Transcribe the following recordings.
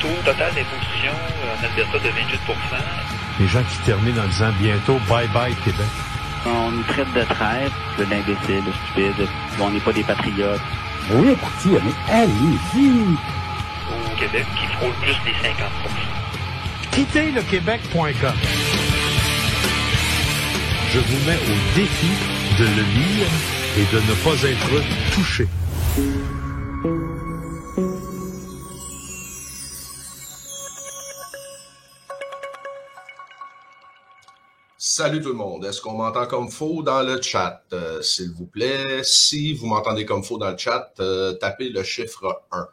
taux total d'imposition en Alberta de 28 %. Les gens qui terminent en disant bientôt bye bye Québec. On nous traite de traître, d'imbéciles, de stupides. On n'est pas des patriotes. Oui, écoutez, mais allez-y! Au Québec, qui frôle plus les 50 %. Quittez le Québec.com. Je vous mets au défi de le lire et de ne pas être touché. Salut tout le monde. Est-ce qu'on m'entend comme faux dans le chat, s'il vous plaît? Si vous m'entendez comme faux dans le chat, tapez le chiffre 1.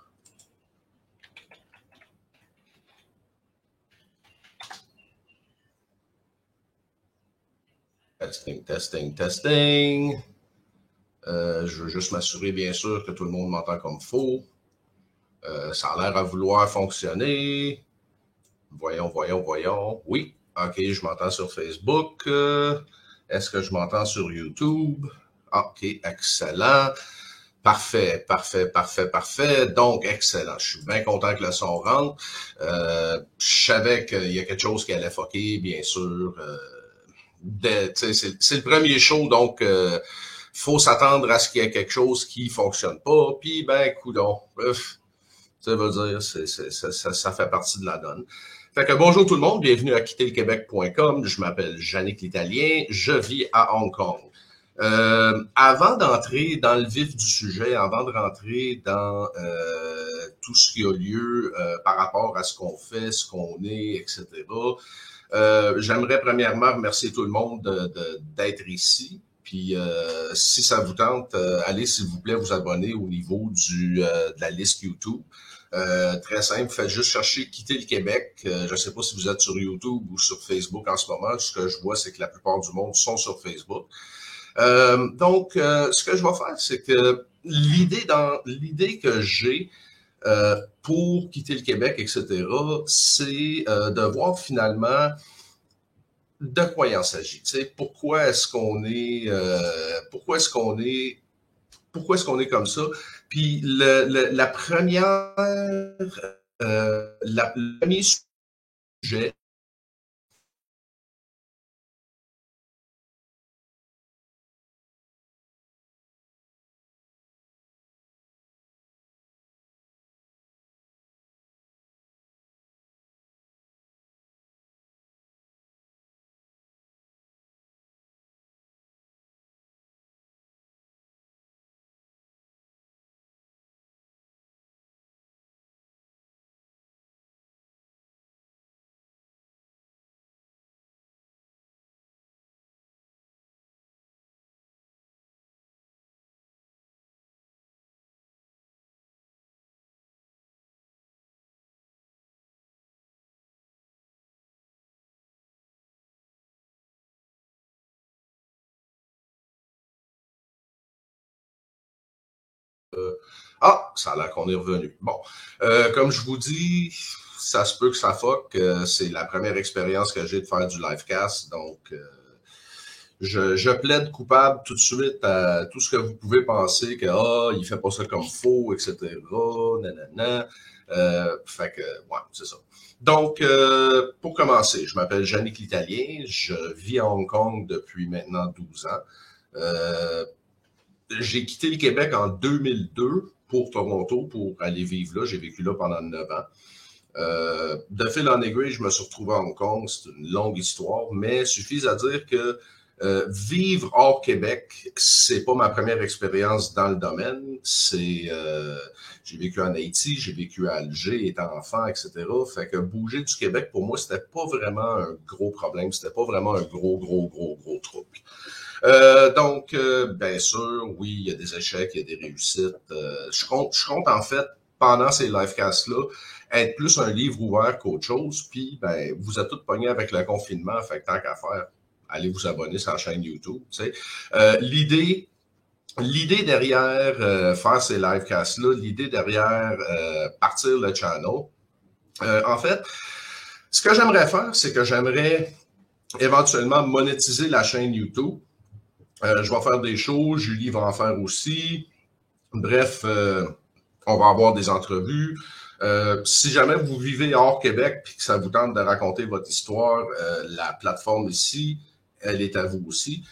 Testing. Je veux juste m'assurer, bien sûr, que tout le monde m'entend comme faux. Ça a l'air à vouloir fonctionner. Voyons. Oui. OK, je m'entends sur Facebook. Est-ce que je m'entends sur YouTube? OK, excellent. Parfait. Donc, excellent. Je suis bien content que le son rentre. Je savais qu'il y a quelque chose qui allait fucker, bien sûr. C'est le premier show, donc faut s'attendre à ce qu'il y ait quelque chose qui fonctionne pas. Puis, coudonc. Ça veut dire, ça fait partie de la donne. Fait que bonjour tout le monde, bienvenue à quitterlequebec.com. Je m'appelle Yannick l'Italien, je vis à Hong Kong. Avant d'entrer dans le vif du sujet, avant de rentrer dans tout ce qui a lieu par rapport à ce qu'on fait, ce qu'on est, etc., j'aimerais premièrement remercier tout le monde d'être ici. Puis si ça vous tente, allez s'il vous plaît vous abonner au niveau de la liste YouTube. Très simple, faites juste chercher Quitter le Québec. Je ne sais pas si vous êtes sur YouTube ou sur Facebook en ce moment. Ce que je vois, c'est que la plupart du monde sont sur Facebook. Donc, ce que je vais faire, c'est que l'idée que j'ai pour quitter le Québec, etc., c'est de voir finalement de quoi il en s'agit. Tu sais, pourquoi est-ce qu'on est comme ça? Puis le premier sujet. Ça a l'air qu'on est revenu. Bon, comme je vous dis, ça se peut que ça fuck. C'est la première expérience que j'ai de faire du livecast, donc je plaide coupable tout de suite à tout ce que vous pouvez penser que il fait pas ça comme faux, etc. Nanana. Fait que ouais, c'est ça. Donc, pour commencer, je m'appelle Yannick l'Italien, je vis à Hong Kong depuis maintenant 12 ans. J'ai quitté le Québec en 2002 pour Toronto, pour aller vivre là. J'ai vécu là pendant 9 ans. De fil en aiguille, je me suis retrouvé à Hong Kong. C'est une longue histoire, mais suffit à dire que vivre hors Québec, c'est pas ma première expérience dans le domaine. J'ai vécu en Haïti, j'ai vécu à Alger, étant enfant, etc. Fait que bouger du Québec, pour moi, c'était pas vraiment un gros problème. C'était pas vraiment un gros truc. Donc, bien sûr, oui, il y a des échecs, il y a des réussites. Je compte en fait, pendant ces livecasts-là, être plus un livre ouvert qu'autre chose. Puis, vous êtes tous pognés avec le confinement, fait que tant qu'à faire, allez vous abonner sur la chaîne YouTube. Tu sais. L'idée derrière faire ces livecasts-là, l'idée derrière partir le channel, en fait, ce que j'aimerais faire, c'est que j'aimerais éventuellement monétiser la chaîne YouTube. Je vais faire des shows, Julie va en faire aussi. Bref, on va avoir des entrevues. Si jamais vous vivez hors Québec et que ça vous tente de raconter votre histoire, la plateforme ici, elle est à vous aussi.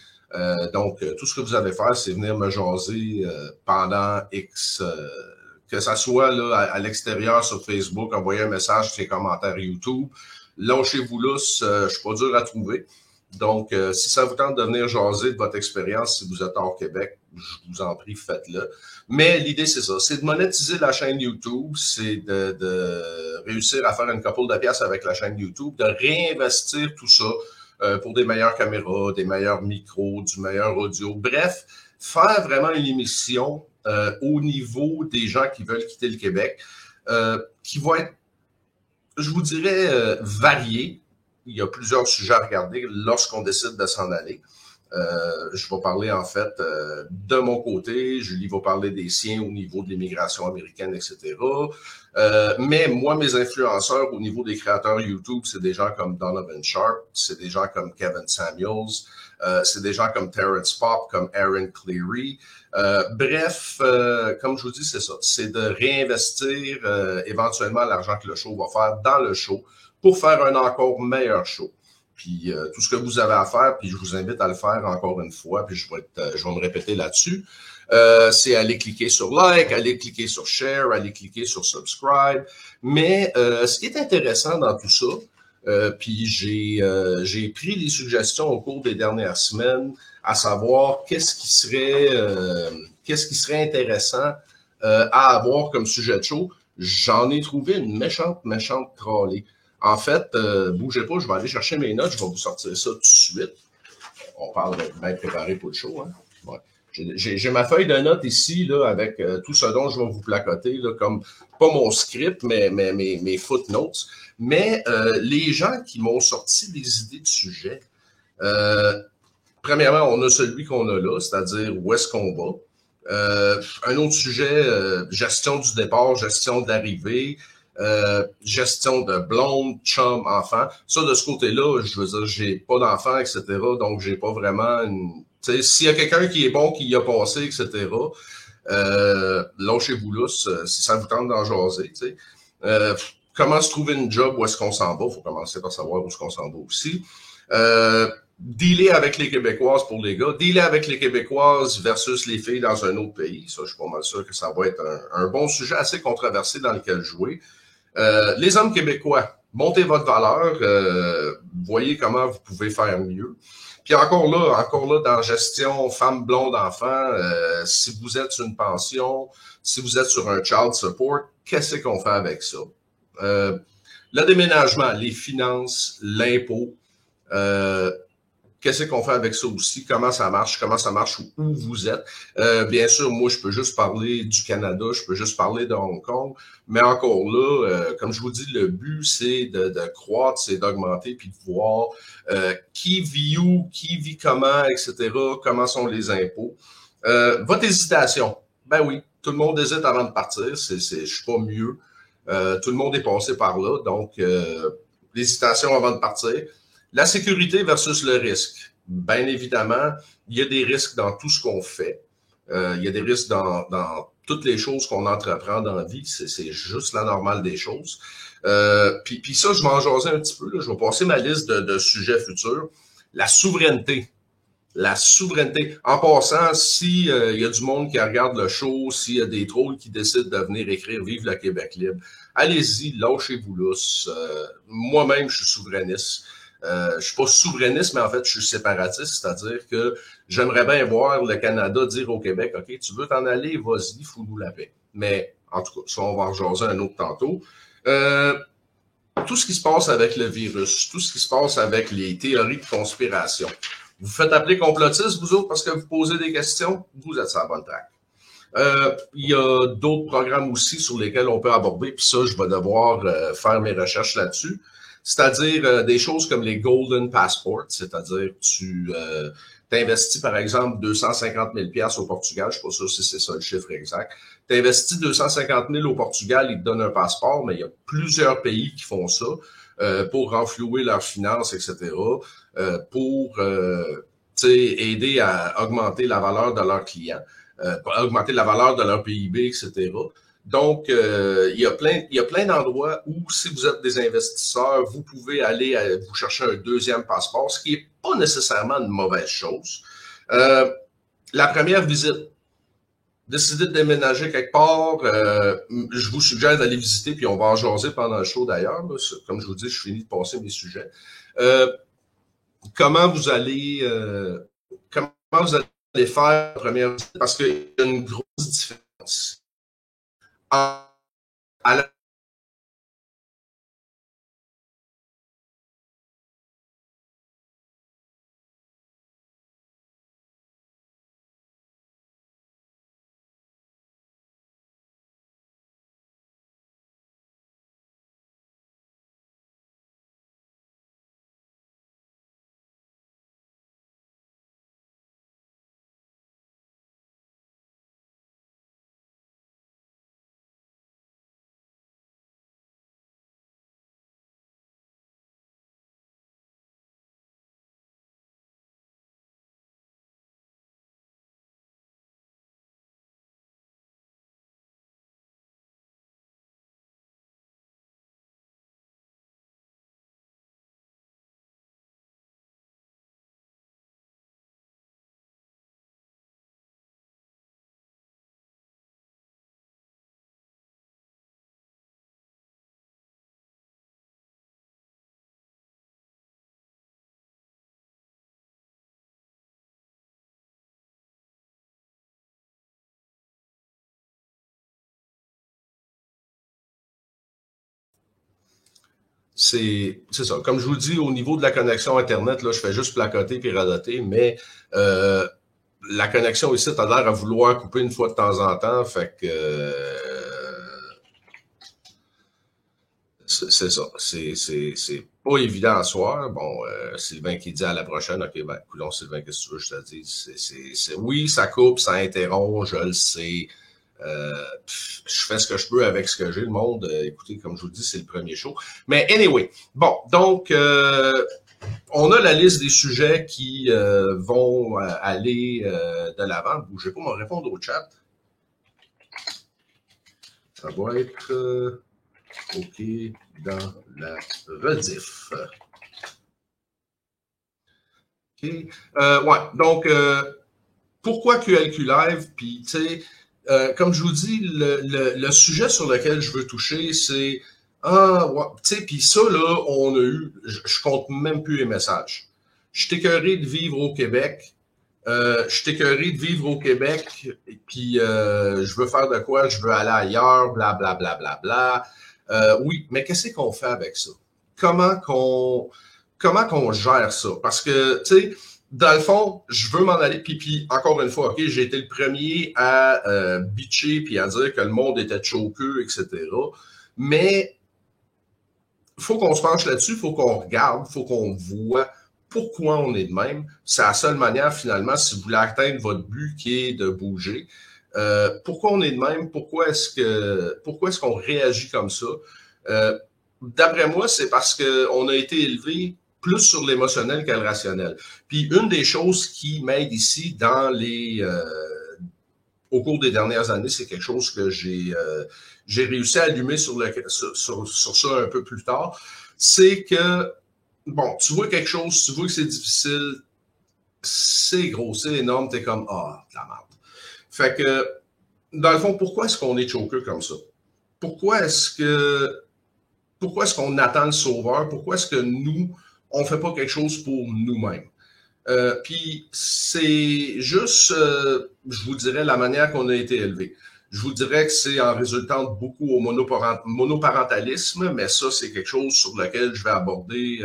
Donc, tout ce que vous avez à faire, c'est venir me jaser pendant X, que ça soit là, à l'extérieur sur Facebook, envoyer un message sur les commentaires YouTube. Lâchez-vous là, je suis pas dur à trouver. Donc, si ça vous tente de venir jaser de votre expérience, si vous êtes hors Québec, je vous en prie, faites-le. Mais l'idée, c'est ça, c'est de monétiser la chaîne YouTube, c'est de réussir à faire une couple de pièces avec la chaîne YouTube, de réinvestir tout ça pour des meilleures caméras, des meilleurs micros, du meilleur audio. Bref, faire vraiment une émission au niveau des gens qui veulent quitter le Québec, qui va être, je vous dirais, variée. Il y a plusieurs sujets à regarder lorsqu'on décide de s'en aller. Je vais parler en fait de mon côté, Julie va parler des siens au niveau de l'immigration américaine, etc. Mais moi, mes influenceurs au niveau des créateurs YouTube, c'est des gens comme Donovan Sharp, c'est des gens comme Kevin Samuels, c'est des gens comme Terrence Pop, comme Aaron Cleary. Bref, comme je vous dis, c'est ça. C'est de réinvestir éventuellement l'argent que le show va faire dans le show pour faire un encore meilleur show. Puis tout ce que vous avez à faire, puis je vous invite à le faire encore une fois, puis je vais me répéter là-dessus, c'est aller cliquer sur like, aller cliquer sur share, aller cliquer sur subscribe. Mais ce qui est intéressant dans tout ça, puis j'ai pris des suggestions au cours des dernières semaines, à savoir qu'est-ce qui serait intéressant à avoir comme sujet de show. J'en ai trouvé une méchante trolley. En fait, bougez pas, je vais aller chercher mes notes, je vais vous sortir ça tout de suite. On parle d'être bien préparé pour le show. Hein? Ouais. J'ai ma feuille de notes ici, là, avec tout ce dont je vais vous placoter, là, comme pas mon script, mais mes footnotes. Mais les gens qui m'ont sorti des idées de sujets, premièrement, on a celui qu'on a là, c'est-à-dire où est-ce qu'on va. Un autre sujet, gestion du départ, gestion de l'arrivée. Gestion de blonde, chum, enfant. Ça, de ce côté-là, je veux dire, j'ai pas d'enfant, etc. Donc, j'ai pas vraiment une... Tu sais, s'il y a quelqu'un qui est bon, qui y a passé, etc., lâchez-vous là, si ça vous tente d'en jaser, tu sais. Comment se trouver une job, où est-ce qu'on s'en va? Faut commencer par savoir où est-ce qu'on s'en va aussi. Dealer avec les Québécoises pour les gars. Dealer avec les Québécoises versus les filles dans un autre pays. Ça, je suis pas mal sûr que ça va être un bon sujet assez controversé dans lequel jouer. Les hommes québécois, montez votre valeur, voyez comment vous pouvez faire mieux. Puis encore là, dans gestion femme, blonde, enfant, si vous êtes sur une pension, si vous êtes sur un child support, qu'est-ce qu'on fait avec ça? Le déménagement, les finances, l'impôt, qu'est-ce qu'on fait avec ça aussi? Comment ça marche où vous êtes? Bien sûr, moi, je peux juste parler du Canada, je peux juste parler de Hong Kong, mais encore là, comme je vous dis, le but, c'est de croître, c'est d'augmenter, puis de voir qui vit où, qui vit comment, etc., comment sont les impôts. Votre hésitation, ben oui, tout le monde hésite avant de partir, je suis pas mieux. Tout le monde est passé par là, donc l'hésitation avant de partir. La sécurité versus le risque. Bien évidemment, il y a des risques dans tout ce qu'on fait. Il y a des risques dans toutes les choses qu'on entreprend dans la vie. C'est juste la normale des choses. Puis ça, je m'en jasais un petit peu. Là. Je vais passer ma liste de sujets futurs. La souveraineté. La souveraineté. En passant, si il y a du monde qui regarde le show, s'il y a des trolls qui décident de venir écrire « Vive le Québec libre », allez-y, lâchez-vous lousse. Moi-même, je suis souverainiste. Je suis pas souverainiste, mais en fait, je suis séparatiste, c'est-à-dire que j'aimerais bien voir le Canada dire au Québec, OK, tu veux t'en aller, vas-y, fous-nous la paix. Mais, en tout cas, ça, on va en jaser un autre tantôt. Tout ce qui se passe avec le virus, tout ce qui se passe avec les théories de conspiration. Vous faites appeler complotiste, vous autres, parce que vous posez des questions, vous êtes sur la bonne track. Il y a d'autres programmes aussi sur lesquels on peut aborder, puis ça, je vais devoir faire mes recherches là-dessus. C'est-à-dire des choses comme les Golden Passports, c'est-à-dire tu t'investis par exemple 250 000 $ au Portugal, je ne suis pas sûr si c'est ça le chiffre exact. Tu investis 250 000 au Portugal, ils te donnent un passeport, mais il y a plusieurs pays qui font ça pour renflouer leurs finances, etc., pour aider à augmenter la valeur de leurs clients, augmenter la valeur de leur PIB, etc. Donc, il y a plein d'endroits où, si vous êtes des investisseurs, vous pouvez aller vous chercher un deuxième passeport, ce qui n'est pas nécessairement une mauvaise chose. La première visite, décidez de déménager quelque part, je vous suggère d'aller visiter, puis on va en jaser pendant le show d'ailleurs. Comme je vous dis, je finis de passer mes sujets. Comment vous allez faire la première visite? Parce qu'il y a une grosse différence. À la c'est ça. Comme je vous dis, au niveau de la connexion Internet, là, je fais juste placoter puis radoter, mais la connexion ici, t'as l'air à vouloir couper une fois de temps en temps, fait que c'est ça. C'est pas évident à soir. Bon, Sylvain qui dit à la prochaine, OK, ben, coudonc, Sylvain, qu'est-ce que tu veux que je te dise? Oui, ça coupe, ça interrompt, je le sais. Je fais ce que je peux avec ce que j'ai, le monde. Écoutez, comme je vous dis, c'est le premier show. Mais anyway, bon, donc, on a la liste des sujets qui vont aller de l'avant. Bougez pas, on va répondre au chat. Ça va être OK dans la rediff. OK. Ouais, donc, pourquoi QLQ Live? Puis, tu sais, comme je vous dis, le sujet sur lequel je veux toucher, c'est ouais, tu sais, puis ça, là, on a eu, je compte même plus les messages. Je suis écœuré de vivre au Québec. Je suis écœuré de vivre au Québec, puis je veux faire de quoi, je veux aller ailleurs, bla bla bla bla bla. Oui, mais qu'est-ce qu'on fait avec ça? Comment qu'on gère ça? Parce que, tu sais, dans le fond, je veux m'en aller, puis encore une fois, OK, j'ai été le premier à bitcher puis à dire que le monde était choqueux, etc. Mais faut qu'on se penche là-dessus, faut qu'on regarde, faut qu'on voit pourquoi on est de même. C'est la seule manière, finalement, si vous voulez atteindre votre but qui est de bouger. Pourquoi on est de même? Pourquoi est-ce qu'on réagit comme ça? D'après moi, c'est parce qu'on a été élevé plus sur l'émotionnel que le rationnel. Puis une des choses qui m'aide ici au cours des dernières années, c'est quelque chose que j'ai réussi à allumer sur ça un peu plus tard, c'est que, bon, tu vois quelque chose, tu vois que c'est difficile, c'est gros, c'est énorme, t'es comme, de la merde. Fait que, dans le fond, pourquoi est-ce qu'on est choqué comme ça? Pourquoi est-ce qu'on attend le sauveur? Pourquoi est-ce que nous, on fait pas quelque chose pour nous-mêmes? Puis c'est juste, je vous dirais, la manière qu'on a été élevé. Je vous dirais que c'est en résultant beaucoup au monoparentalisme, mais ça, c'est quelque chose sur lequel je vais aborder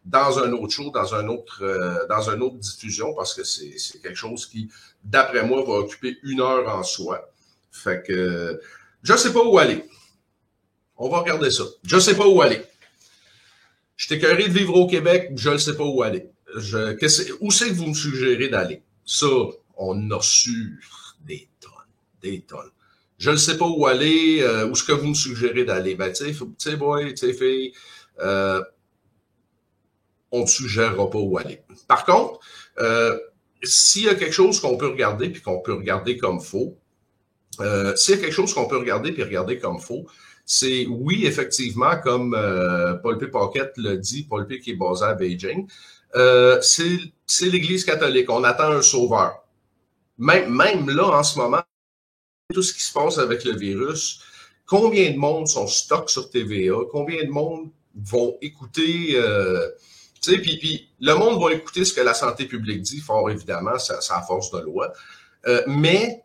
dans un autre show, dans une autre diffusion, parce que c'est quelque chose qui, d'après moi, va occuper 1 heure en soi. Fait que je sais pas où aller. On va regarder ça. Je sais pas où aller. Je suis écœuré de vivre au Québec, je ne sais pas où aller. Où c'est que vous me suggérez d'aller? Ça, on a reçu des tonnes. Je ne sais pas où aller, où est-ce que vous me suggérez d'aller? Ben, tu sais, boy, tu sais, fille, on ne suggérera pas où aller. Par contre, s'il y a quelque chose qu'on peut regarder, puis qu'on peut regarder comme faux, S'il y a quelque chose qu'on peut regarder puis regarder comme faux, c'est oui, effectivement, comme Paul P. Pocket l'a dit, Paul P. qui est basé à Beijing, c'est l'Église catholique. On attend un sauveur. Même là, en ce moment, tout ce qui se passe avec le virus, combien de monde sont stock sur TVA, combien de monde vont écouter, tu sais, puis le monde va écouter ce que la santé publique dit, fort évidemment, ça à force de loi, mais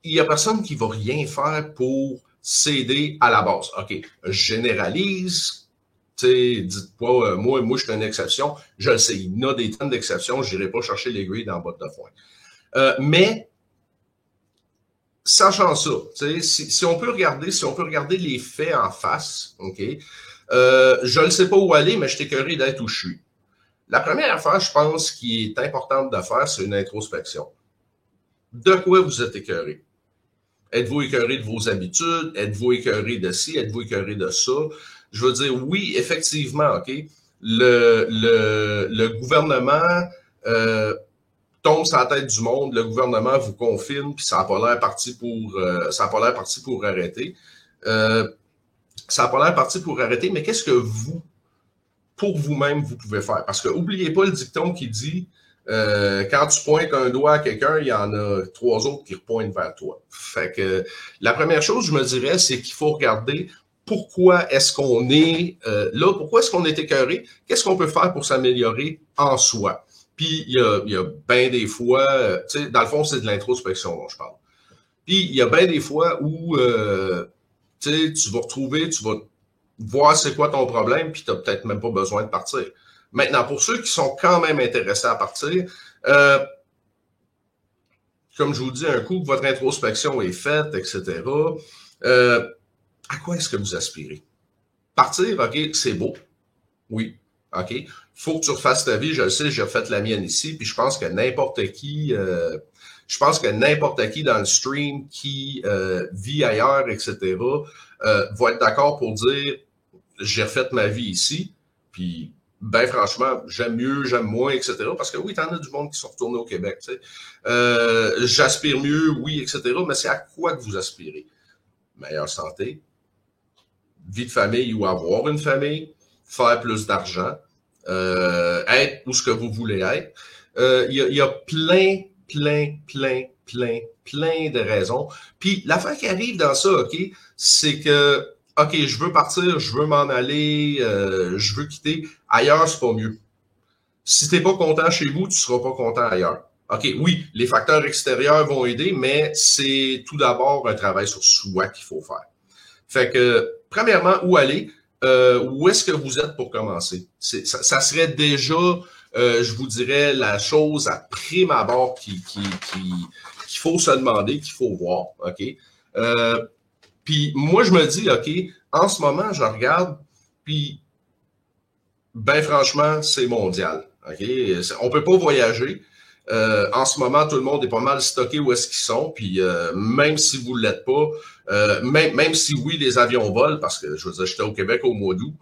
il y a personne qui va rien faire pour céder à la base. OK, je généralise, tu sais, dites pas, moi, je suis une exception, je le sais, il y en a des tonnes d'exceptions, je n'irai pas chercher l'aiguille dans la botte de foin. Mais sachant ça, si on peut regarder les faits en face, OK, je ne sais pas où aller, mais je suis écœuré d'être où je suis. La première affaire, je pense, qui est importante de faire, c'est une introspection. De quoi vous êtes écœuré? Êtes-vous écœuré de vos habitudes? Êtes-vous écœuré de ci? Êtes-vous écœuré de ça? Je veux dire, oui, effectivement, OK, le gouvernement tombe sur la tête du monde, le gouvernement vous confine, puis ça n'a pas l'air parti pour arrêter. Ça n'a pas l'air parti pour arrêter, mais qu'est-ce que vous, pour vous-même, vous pouvez faire? Parce que oubliez pas le dicton qui dit quand tu pointes un doigt à quelqu'un, il y en a 3 autres qui repointent vers toi. Fait que la première chose, je me dirais, c'est qu'il faut regarder pourquoi est-ce qu'on est là, pourquoi est-ce qu'on est écœuré, qu'est-ce qu'on peut faire pour s'améliorer en soi. Puis il y a bien des fois, tu sais, dans le fond, c'est de l'introspection dont je parle. Puis il y a bien des fois où tu sais, tu vas voir c'est quoi ton problème, puis tu n'as peut-être même pas besoin de partir. Maintenant, pour ceux qui sont quand même intéressés à partir, comme je vous dis, un coup que votre introspection est faite, etc., à quoi est-ce que vous aspirez? Partir, OK, c'est beau. Oui, OK. Faut que tu refasses ta vie, je le sais, j'ai refait la mienne ici, puis je pense que n'importe qui dans le stream qui vit ailleurs, etc., va être d'accord pour dire j'ai refait ma vie ici, puis ben franchement, j'aime mieux, j'aime moins, etc. Parce que oui, t'en as du monde qui sont retournés au Québec, tu sais. J'aspire mieux, oui, etc. Mais c'est à quoi que vous aspirez? Meilleure santé, vie de famille ou avoir une famille, faire plus d'argent, être où ce que vous voulez être. Il y a plein de raisons. Puis l'affaire qui arrive dans ça, OK, c'est que OK, je veux partir, je veux m'en aller, je veux quitter. Ailleurs, c'est pas mieux. Si t'es pas content chez vous, tu seras pas content ailleurs. OK, oui, les facteurs extérieurs vont aider, mais c'est tout d'abord un travail sur soi qu'il faut faire. Fait que, premièrement, où aller? Où est-ce que vous êtes pour commencer? Ça serait déjà, je vous dirais, la chose à prime abord qu'il faut se demander, qu'il faut voir. OK? Puis moi, je me dis, OK, en ce moment, je regarde, puis ben franchement, c'est mondial. OK? On peut pas voyager. En ce moment, tout le monde est pas mal stocké où est-ce qu'ils sont. Puis même si vous ne l'êtes pas, même si oui, les avions volent, parce que je veux dire, j'étais au Québec au mois d'août,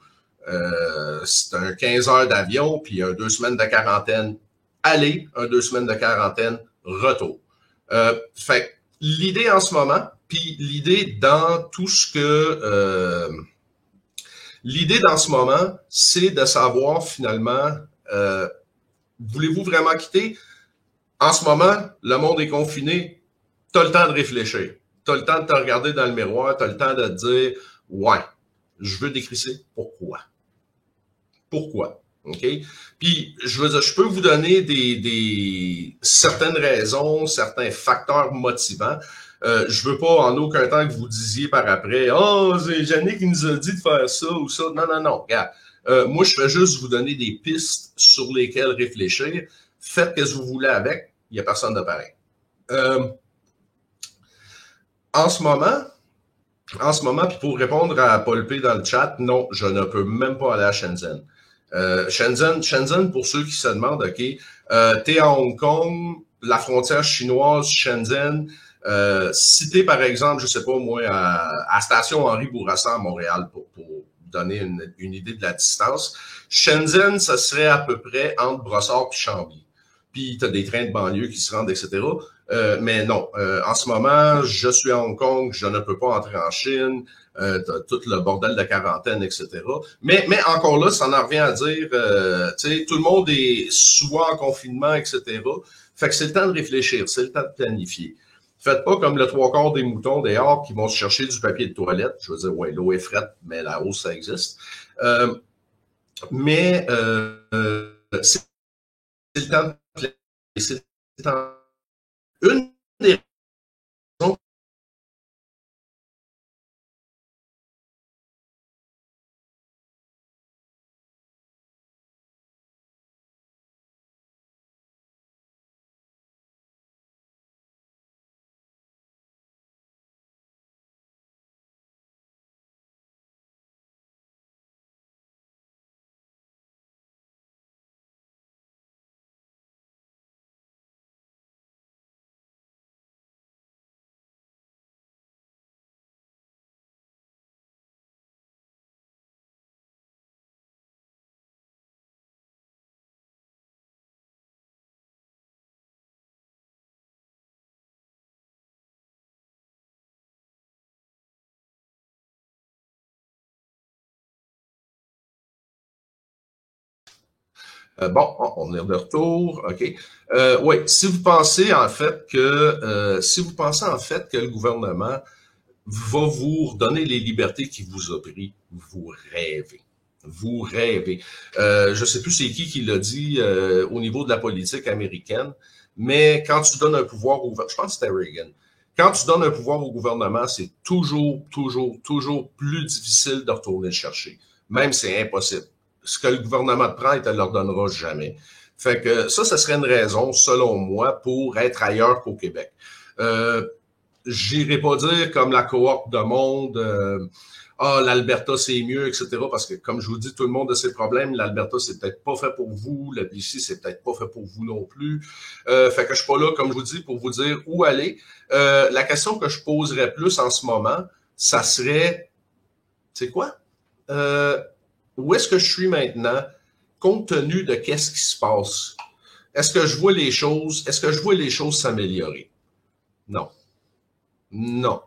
c'est un 15 heures d'avion, puis un 2 semaines de quarantaine aller, un 2 semaines de quarantaine retour. Fait l'idée en ce moment, puis l'idée dans tout ce que... l'idée dans ce moment, c'est de savoir finalement, voulez-vous vraiment quitter? En ce moment, le monde est confiné, tu as le temps de réfléchir. Tu as le temps de te regarder dans le miroir, tu as le temps de te dire « Ouais, je veux décrisser. Pourquoi? » Pourquoi? OK? Puis, je veux dire, je peux vous donner certaines raisons, certains facteurs motivants. Je veux pas en aucun temps que vous disiez par après « Oh, c'est Yannick qui nous a dit de faire ça ou ça. » Non. Regarde. Moi, je fais juste vous donner des pistes sur lesquelles réfléchir. Faites ce que vous voulez avec. Il n'y a personne de pareil. En ce moment, puis pour répondre à Paul P dans le chat, non, je ne peux même pas aller à Shenzhen. Shenzhen, pour ceux qui se demandent, OK, t'es à Hong Kong, la frontière chinoise, Shenzhen, si t'es, par exemple, je sais pas moi, à Station Henri Bourassa à Montréal, pour donner une idée de la distance, Shenzhen, ça serait à peu près entre Brossard et Chambly. Puis t'as des trains de banlieue qui se rendent, etc. Mais non, en ce moment, je suis à Hong Kong, je ne peux pas entrer en Chine, tout le bordel de quarantaine, etc. Mais encore là, ça en revient à dire, tu sais, tout le monde est souvent en confinement, etc. Fait que c'est le temps de réfléchir, c'est le temps de planifier. Faites pas comme le trois quarts des moutons dehors qui vont se chercher du papier de toilette. Je veux dire, ouais, l'eau est frette, mais la hausse, ça existe. Mais c'est le temps de planifier. C'est le temps. Une des raisons bon, on est de retour, OK. Oui, si vous pensez en fait que le gouvernement va vous redonner les libertés qu'il vous a pris, vous rêvez. Vous rêvez. Je sais plus c'est qui l'a dit au niveau de la politique américaine, mais quand tu donnes un pouvoir au je pense que c'était Reagan. Quand tu donnes un pouvoir au gouvernement, c'est toujours plus difficile de retourner le chercher. Même c'est impossible. Ce que le gouvernement te prend, il te le redonnera jamais. Fait que ça serait une raison, selon moi, pour être ailleurs qu'au Québec. J'irai pas dire comme la cohorte de monde, l'Alberta c'est mieux, etc. Parce que comme je vous dis, tout le monde a ses problèmes. L'Alberta c'est peut-être pas fait pour vous, le BC c'est peut-être pas fait pour vous non plus. Fait que je suis pas là, comme je vous dis, pour vous dire où aller. La question que je poserais plus en ce moment, ça serait, c'est quoi? Où est-ce que je suis maintenant, compte tenu de qu'est-ce qui se passe? Est-ce que je vois les choses s'améliorer? Non. Non.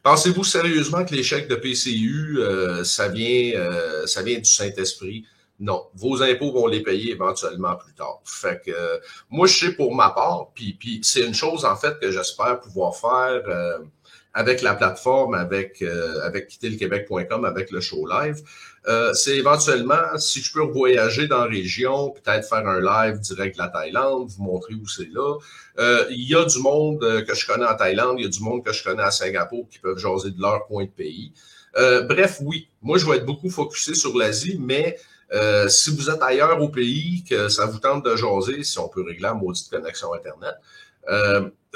Pensez-vous sérieusement que l'échec de PCU, ça vient du Saint-Esprit? Non. Vos impôts vont les payer éventuellement plus tard. Fait que moi, je sais pour ma part, puis c'est une chose en fait que j'espère pouvoir faire avec la plateforme, avec quitterlequebec.com, avec le show live. C'est éventuellement, si je peux voyager dans la région, peut-être faire un live direct de la Thaïlande, vous montrer où c'est là. Il y a du monde que je connais en Thaïlande, il y a du monde que je connais à Singapour qui peuvent jaser de leur coin de pays. Bref, oui, moi je vais être beaucoup focusé sur l'Asie, mais si vous êtes ailleurs au pays, que ça vous tente de jaser, si on peut régler la maudite connexion Internet,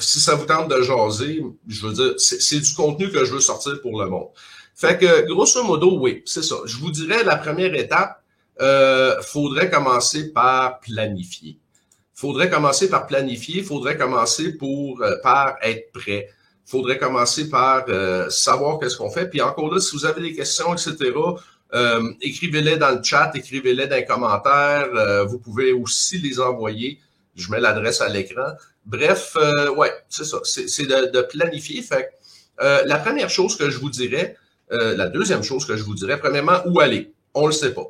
si ça vous tente de jaser, je veux dire, c'est du contenu que je veux sortir pour le monde. Fait que, grosso modo, oui, c'est ça. Je vous dirais, la première étape, faudrait commencer par planifier. Faudrait commencer par être prêt. Faudrait commencer par savoir qu'est-ce qu'on fait. Puis encore là, si vous avez des questions, etc., écrivez-les dans le chat, écrivez-les dans les commentaires. Vous pouvez aussi les envoyer. Je mets l'adresse à l'écran. Bref, ouais, c'est ça. C'est de planifier. Fait la première chose que je vous dirais, la deuxième chose que je vous dirais, premièrement, où aller? On le sait pas.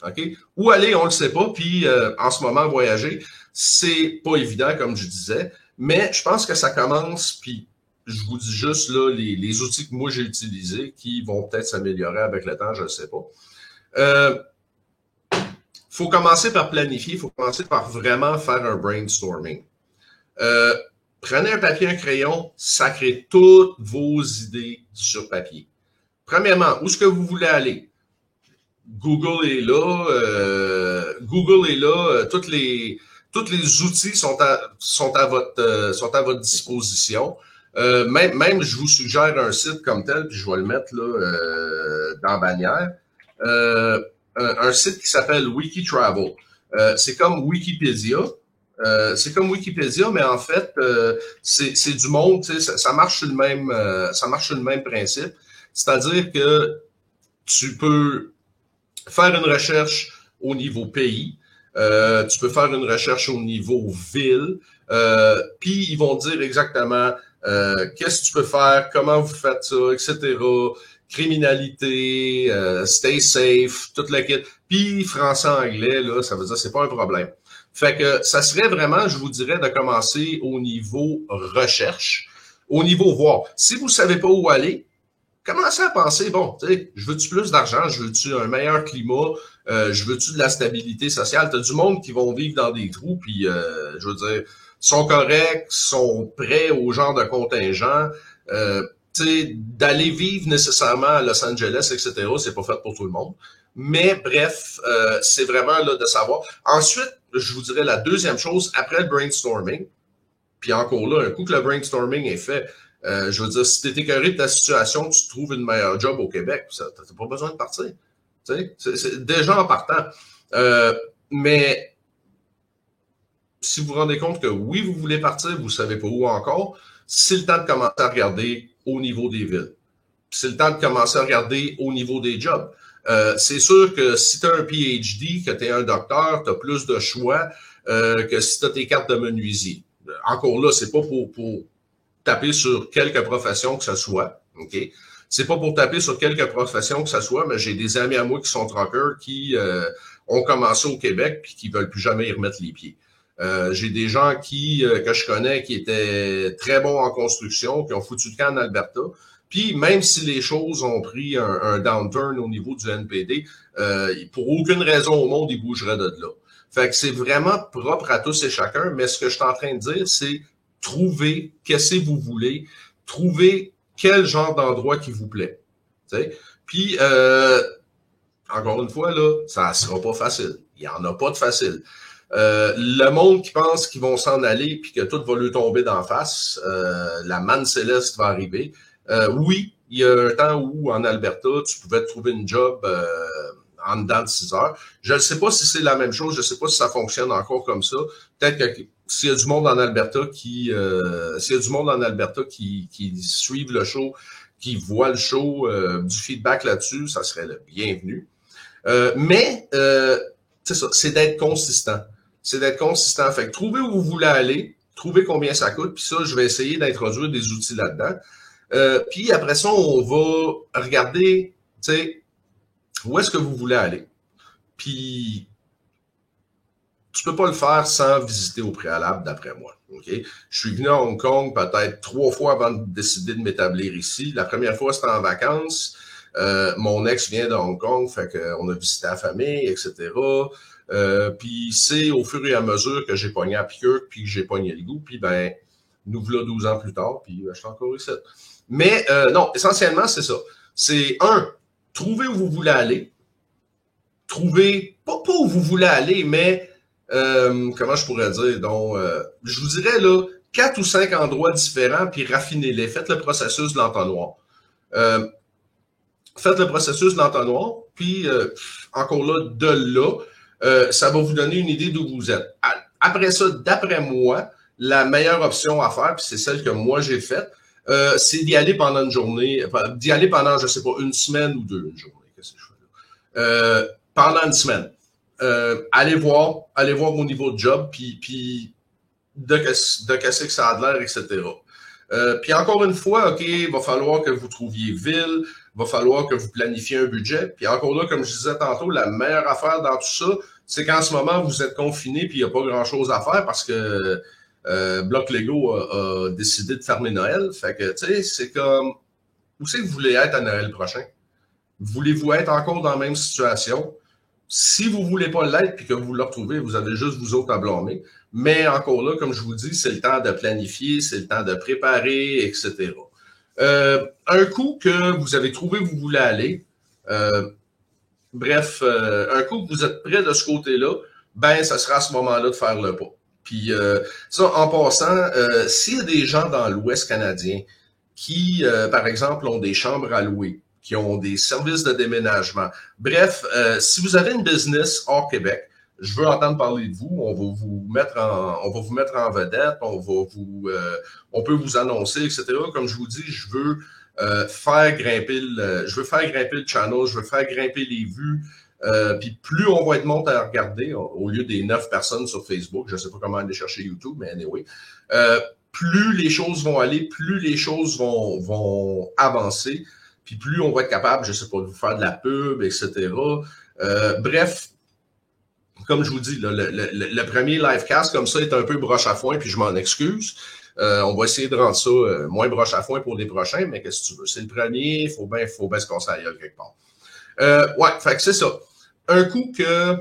OK? Où aller, on le sait pas. Puis, en ce moment, voyager, c'est pas évident, comme je disais. Mais je pense que ça commence, puis je vous dis juste là les outils que moi j'ai utilisés qui vont peut-être s'améliorer avec le temps, je ne sais pas. Faut commencer par planifier, il faut commencer par vraiment faire un brainstorming. Prenez un papier, un crayon, sacrez toutes vos idées sur papier. Premièrement, où est-ce que vous voulez aller? Google est là. Tous les outils sont à votre disposition. Même, je vous suggère un site comme tel, puis je vais le mettre là dans la bannière. Un site qui s'appelle Wikitravel. C'est comme Wikipédia. Mais en fait, c'est du monde, tu sais, ça marche sur le même principe. C'est-à-dire que tu peux faire une recherche au niveau pays, tu peux faire une recherche au niveau ville, Puis ils vont te dire exactement qu'est-ce que tu peux faire, comment vous faites ça, etc. Criminalité, stay safe, toute la kit. Puis français-anglais, là, ça veut dire c'est pas un problème. Fait que ça serait vraiment, je vous dirais, de commencer au niveau recherche, au niveau voir. Si vous savez pas où aller, commencez à penser, bon, tu sais, je veux-tu plus d'argent, je veux-tu un meilleur climat, je veux-tu de la stabilité sociale. T'as du monde qui vont vivre dans des trous, puis je veux dire, sont corrects, sont prêts au genre de contingent. Tu sais, d'aller vivre nécessairement à Los Angeles, etc., c'est pas fait pour tout le monde. Mais bref, c'est vraiment là de savoir. Ensuite, je vous dirais la deuxième chose, après le brainstorming, puis encore là, un coup que le brainstorming est fait, je veux dire, si t'es écœuré de ta situation, tu trouves une meilleure job au Québec, t'as pas besoin de partir. Tu sais, c'est déjà en partant. Mais si vous vous rendez compte que oui, vous voulez partir, vous savez pas où encore, c'est le temps de commencer à regarder au niveau des villes. C'est le temps de commencer à regarder au niveau des jobs. C'est sûr que si tu as un PhD, que tu es un docteur, tu as plus de choix que si tu as tes cartes de menuisier. Encore là, c'est pas pour taper sur quelques professions que ce soit. OK? C'est pas pour taper sur quelques professions que ce soit, mais j'ai des amis à moi qui sont truckers qui ont commencé au Québec puis qui veulent plus jamais y remettre les pieds. J'ai des gens que je connais qui étaient très bons en construction, qui ont foutu le camp en Alberta. Puis même si les choses ont pris un downturn au niveau du NPD, pour aucune raison au monde, ils bougeraient de là. Fait que c'est vraiment propre à tous et chacun, mais ce que je suis en train de dire, c'est trouver qu'est-ce que vous voulez, trouver quel genre d'endroit qui vous plaît. T'sais? Puis, encore une fois, là, ça sera pas facile. Il y en a pas de facile. Le monde qui pense qu'ils vont s'en aller puis que tout va lui tomber d'en face, la manne céleste va arriver. Oui, il y a un temps où, en Alberta, tu pouvais te trouver une job en dedans de 6 heures. Je ne sais pas si c'est la même chose, je ne sais pas si ça fonctionne encore comme ça. Peut-être que s'il y a du monde en Alberta qui suivent le show, qui voient le show, du feedback là-dessus, ça serait le bienvenu. Mais c'est ça, c'est d'être consistant. C'est d'être consistant. Fait que trouvez où vous voulez aller, trouvez combien ça coûte, puis ça, je vais essayer d'introduire des outils là-dedans. Puis après ça, on va regarder, tu sais, où est-ce que vous voulez aller. Puis, tu peux pas le faire sans visiter au préalable, d'après moi. Okay? Je suis venu à Hong Kong peut-être 3 fois avant de décider de m'établir ici. La première fois, c'était en vacances. Mon ex vient de Hong Kong, fait qu'on a visité la famille, etc. Puis c'est au fur et à mesure que j'ai pogné à piqûre, puis que j'ai pogné le goût, puis ben, nous voilà 12 ans plus tard, puis je suis encore ici. Mais non, essentiellement, c'est ça. C'est trouvez où vous voulez aller. Trouvez, pas où vous voulez aller, mais comment je pourrais dire, donc, je vous dirais là, 4 ou 5 endroits différents, puis raffinez-les. Faites le processus de l'entonnoir. Faites le processus de l'entonnoir, puis encore là, ça va vous donner une idée d'où vous êtes. Après ça, d'après moi, la meilleure option à faire, puis c'est celle que moi j'ai faite, c'est d'y aller pendant une journée, d'y aller pendant, je sais pas, une semaine ou 2, une journée, qu'est-ce que je fais là? Pendant une semaine. Allez voir au niveau de job, puis de qu'est-ce que ça a de l'air, etc. Puis encore une fois, OK, il va falloir que vous trouviez ville, va falloir que vous planifiez un budget. Puis encore là, comme je disais tantôt, la meilleure affaire dans tout ça, c'est qu'en ce moment, vous êtes confiné puis il n'y a pas grand-chose à faire parce que Bloc Lego a décidé de fermer Noël. Fait que, tu sais, c'est comme, où c'est que vous voulez être à Noël prochain? Voulez-vous être encore dans la même situation? Si vous voulez pas l'être puis que vous le retrouvez, vous avez juste vous autres à blâmer. Mais encore là, comme je vous dis, c'est le temps de planifier, c'est le temps de préparer, etc. Un coup que vous avez trouvé où vous voulez aller, un coup que vous êtes prêt de ce côté-là, ben ça sera à ce moment-là de faire le pas. Puis ça, en passant, s'il y a des gens dans l'Ouest canadien qui, par exemple, ont des chambres à louer, qui ont des services de déménagement, bref, si vous avez une business hors Québec, je veux entendre parler de vous. On va vous mettre en vedette. On peut vous annoncer, etc. Comme je vous dis, je veux faire grimper le channel. Je veux faire grimper les vues. Puis plus on va être monde à regarder, au lieu des 9 personnes sur Facebook, je sais pas comment aller chercher YouTube, mais anyway, plus les choses vont aller, plus les choses vont avancer, puis plus on va être capable, je sais pas, de vous faire de la pub, etc. Bref, comme je vous dis, là, le premier livecast comme ça est un peu broche à foin, puis je m'en excuse. On va essayer de rendre ça moins broche à foin pour les prochains, mais qu'est-ce que tu veux? C'est le premier, il faut bien se casser la gueule quelque part. Ouais, fait que c'est ça. Un coup que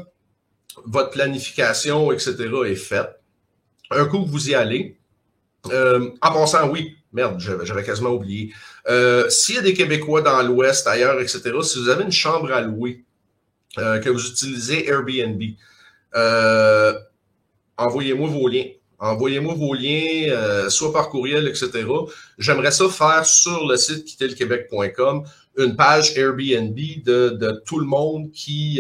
votre planification, etc. est faite, un coup que vous y allez, en passant, oui, merde, j'avais quasiment oublié. S'il y a des Québécois dans l'Ouest, ailleurs, etc., si vous avez une chambre à louer, que vous utilisez Airbnb, envoyez-moi vos liens. Envoyez-moi vos liens, soit par courriel, etc. J'aimerais ça faire sur le site quitterlequebec.com une page Airbnb de tout le monde qui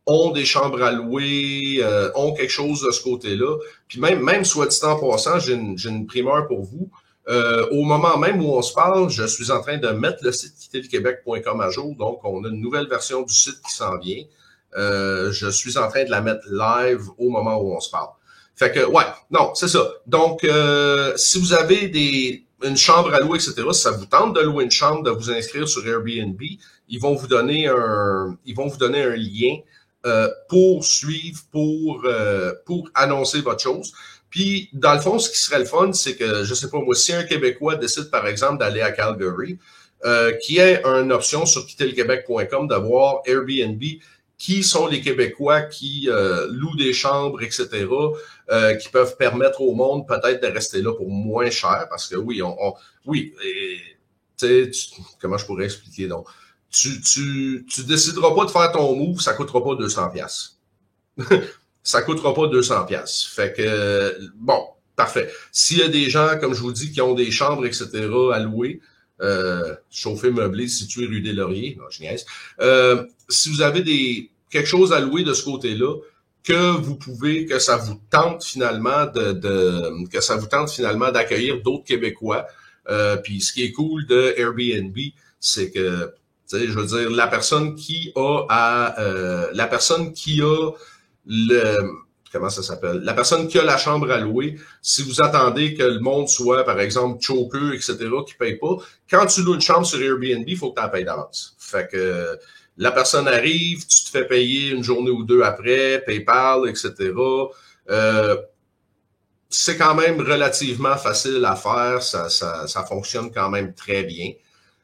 ont des chambres à louer, ont quelque chose de ce côté-là. Puis même soit dit en passant, j'ai une primeur pour vous. Au moment même où on se parle, je suis en train de mettre le site quitterlequebec.com à jour. Donc, on a une nouvelle version du site qui s'en vient. Je suis en train de la mettre live au moment où on se parle. Fait que, ouais, non, c'est ça. Donc, si vous avez une chambre à louer, etc., si ça vous tente de louer une chambre, de vous inscrire sur Airbnb, ils vont vous donner un lien pour suivre, pour annoncer votre chose. Puis, dans le fond, ce qui serait le fun, c'est que, je sais pas moi, si un Québécois décide, par exemple, d'aller à Calgary, qu'il y ait une option sur quitterlequebec.com d'avoir Airbnb, qui sont les Québécois qui louent des chambres, etc., qui peuvent permettre au monde peut-être de rester là pour moins cher, parce que oui, tu sais, comment je pourrais expliquer donc? Tu décideras pas de faire ton move, ça coûtera pas 200$. Ça coûtera pas 200$. Fait que, bon, parfait. S'il y a des gens, comme je vous dis, qui ont des chambres, etc., à louer, chauffé meublé situé rue des Lauriers, non, je niaise. Si vous avez quelque chose à louer de ce côté-là, que ça vous tente finalement d'accueillir d'autres Québécois. Puis ce qui est cool de Airbnb, c'est que, tu sais, je veux dire, la personne qui a la personne qui a la chambre à louer, si vous attendez que le monde soit, par exemple, choker, etc., qui paye pas, quand tu loues une chambre sur Airbnb, il faut que tu en payes d'avance. Fait que la personne arrive, tu te fais payer une journée ou deux après, PayPal, etc. C'est quand même relativement facile à faire, ça fonctionne quand même très bien.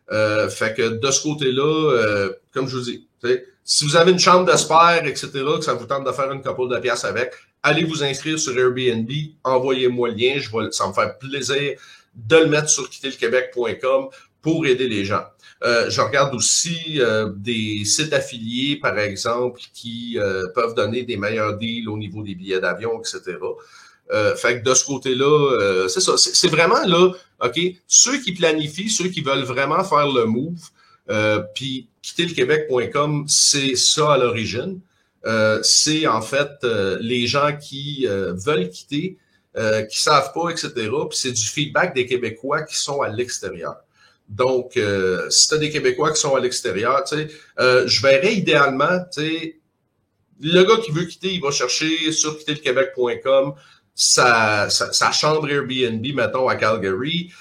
Fait que de ce côté-là, comme je vous dis, si vous avez une chambre d'espère, etc., que ça vous tente de faire une couple de pièces avec, allez vous inscrire sur Airbnb, envoyez-moi le lien, ça va me faire plaisir de le mettre sur quitterlequebec.com pour aider les gens. Je regarde aussi des sites affiliés, par exemple, qui peuvent donner des meilleurs deals au niveau des billets d'avion, etc. Fait que de ce côté-là, c'est ça. C'est vraiment là, OK, ceux qui planifient, ceux qui veulent vraiment faire le move, puis quitterlequebec.com, c'est ça à l'origine. C'est en fait les gens qui veulent quitter, qui savent pas, etc. Puis c'est du feedback des Québécois qui sont à l'extérieur. Donc, si tu as des Québécois qui sont à l'extérieur, tu sais, je verrais idéalement, tu sais, le gars qui veut quitter, il va chercher sur quitterlequebec.com sa chambre Airbnb, mettons, à Calgary.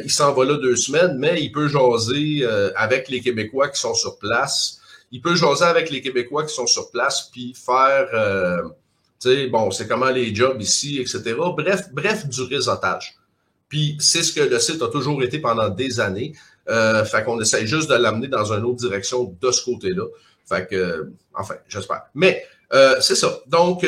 Il s'en va là 2 semaines, mais il peut jaser avec les Québécois qui sont sur place. Il peut jaser avec les Québécois qui sont sur place, puis faire, tu sais, bon, c'est comment les jobs ici, etc. Bref, du réseautage. Puis c'est ce que le site a toujours été pendant des années. Fait qu'on essaye juste de l'amener dans une autre direction de ce côté-là. Fait que, enfin, j'espère. Mais c'est ça. Donc,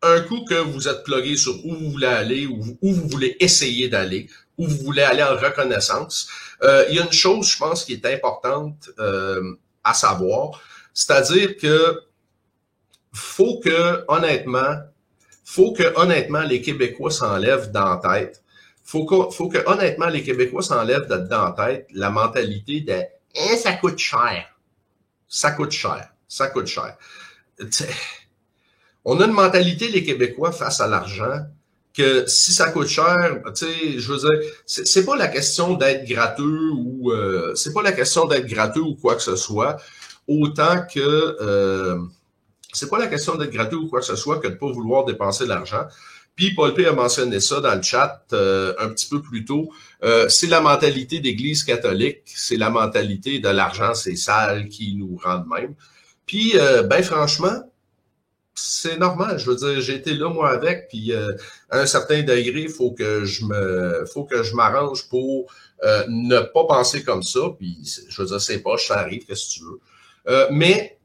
un coup que vous êtes plugué sur où vous voulez aller, où vous voulez essayer d'aller, où vous voulez aller en reconnaissance, il y a une chose, je pense, qui est importante à savoir, c'est-à-dire que faut que honnêtement, les Québécois s'enlèvent dans la tête. Faut que honnêtement, les Québécois s'enlèvent dans la tête la mentalité de « ça coûte cher ». Ça coûte cher. Ça coûte cher. On a une mentalité, les Québécois, face à l'argent, que si ça coûte cher, tu sais, je veux dire, c'est pas la question d'être gratteux ou c'est pas la question d'être gratteux ou quoi que ce soit, autant que c'est pas la question d'être gratteux ou quoi que ce soit que de pas vouloir dépenser de l'argent. Puis Paul P a mentionné ça dans le chat un petit peu plus tôt. C'est la mentalité d'Église catholique, c'est la mentalité de l'argent, c'est sale qui nous rend de même. Puis, ben franchement, c'est normal. Je veux dire, j'ai été là moi avec, puis à un certain degré, il faut que je m'arrange pour ne pas penser comme ça. Puis, je veux dire, c'est pas, ça arrive, qu'est-ce que tu veux. Mais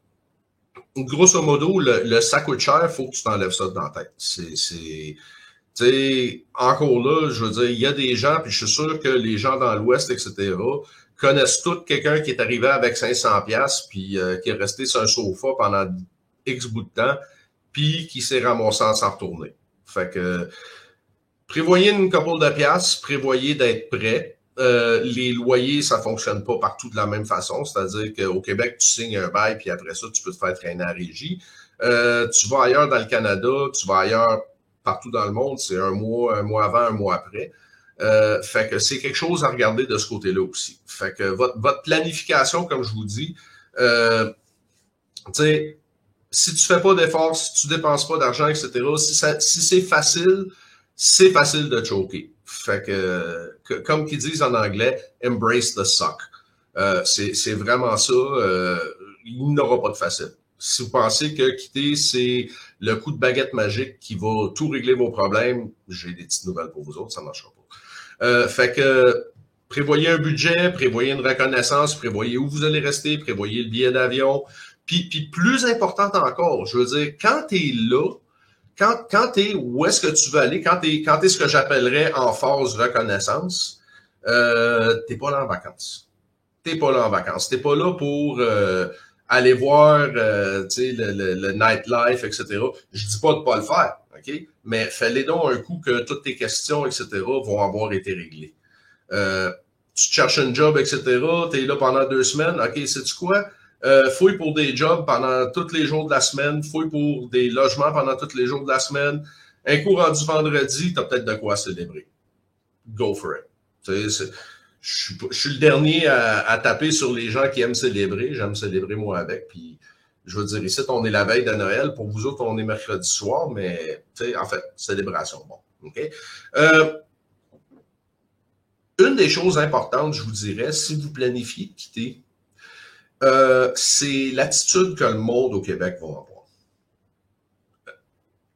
grosso modo, le ça coûte cher, faut que tu t'enlèves ça dans la tête. Tu sais, encore là, je veux dire, il y a des gens, puis je suis sûr que les gens dans l'Ouest, etc., connaissent tous quelqu'un qui est arrivé avec 500$, puis qui est resté sur un sofa pendant X bout de temps, puis qui s'est ramassé sans retourner. Fait que, prévoyez une couple de piastres, prévoyez d'être prêt. Les loyers, ça fonctionne pas partout de la même façon. C'est-à-dire qu'au Québec, tu signes un bail, puis après ça, tu peux te faire traîner à régie. Tu vas ailleurs dans le Canada, tu vas ailleurs partout dans le monde, c'est un mois avant, un mois après. Fait que c'est quelque chose à regarder de ce côté-là aussi. Fait que votre planification, comme je vous dis, tu sais, si tu fais pas d'efforts, si tu dépenses pas d'argent, etc., si c'est facile de choquer. Fait que comme qu'ils disent en anglais, embrace the suck. C'est vraiment ça. Il n'aura pas de facile. Si vous pensez que quitter, c'est le coup de baguette magique qui va tout régler vos problèmes, j'ai des petites nouvelles pour vous autres, ça ne marchera pas. Fait que prévoyez un budget, prévoyez une reconnaissance, prévoyez où vous allez rester, prévoyez le billet d'avion. Puis plus important encore, je veux dire, quand tu es là, quand tu es où est-ce que tu veux aller, quand t'es ce que j'appellerais en phase reconnaissance, t'es pas là en vacances. T'es pas là en vacances. T'es pas là pour aller voir le nightlife, etc. Je dis pas de pas le faire, OK? Mais fais-les donc un coup que toutes tes questions, etc. vont avoir été réglées. Tu cherches un job, etc. T'es là pendant 2 semaines. OK, sais-tu quoi? Fouille pour des jobs pendant tous les jours de la semaine, fouille pour des logements pendant tous les jours de la semaine. Un coup rendu vendredi, t'as peut-être de quoi célébrer. Go for it. Je suis le dernier à taper sur les gens qui aiment célébrer. J'aime célébrer moi avec. Puis, je veux dire, ici, on est la veille de Noël. Pour vous autres, on est mercredi soir, mais, en fait, célébration. Bon, OK? Une des choses importantes, je vous dirais, si vous planifiez de quitter, c'est l'attitude que le monde au Québec va avoir.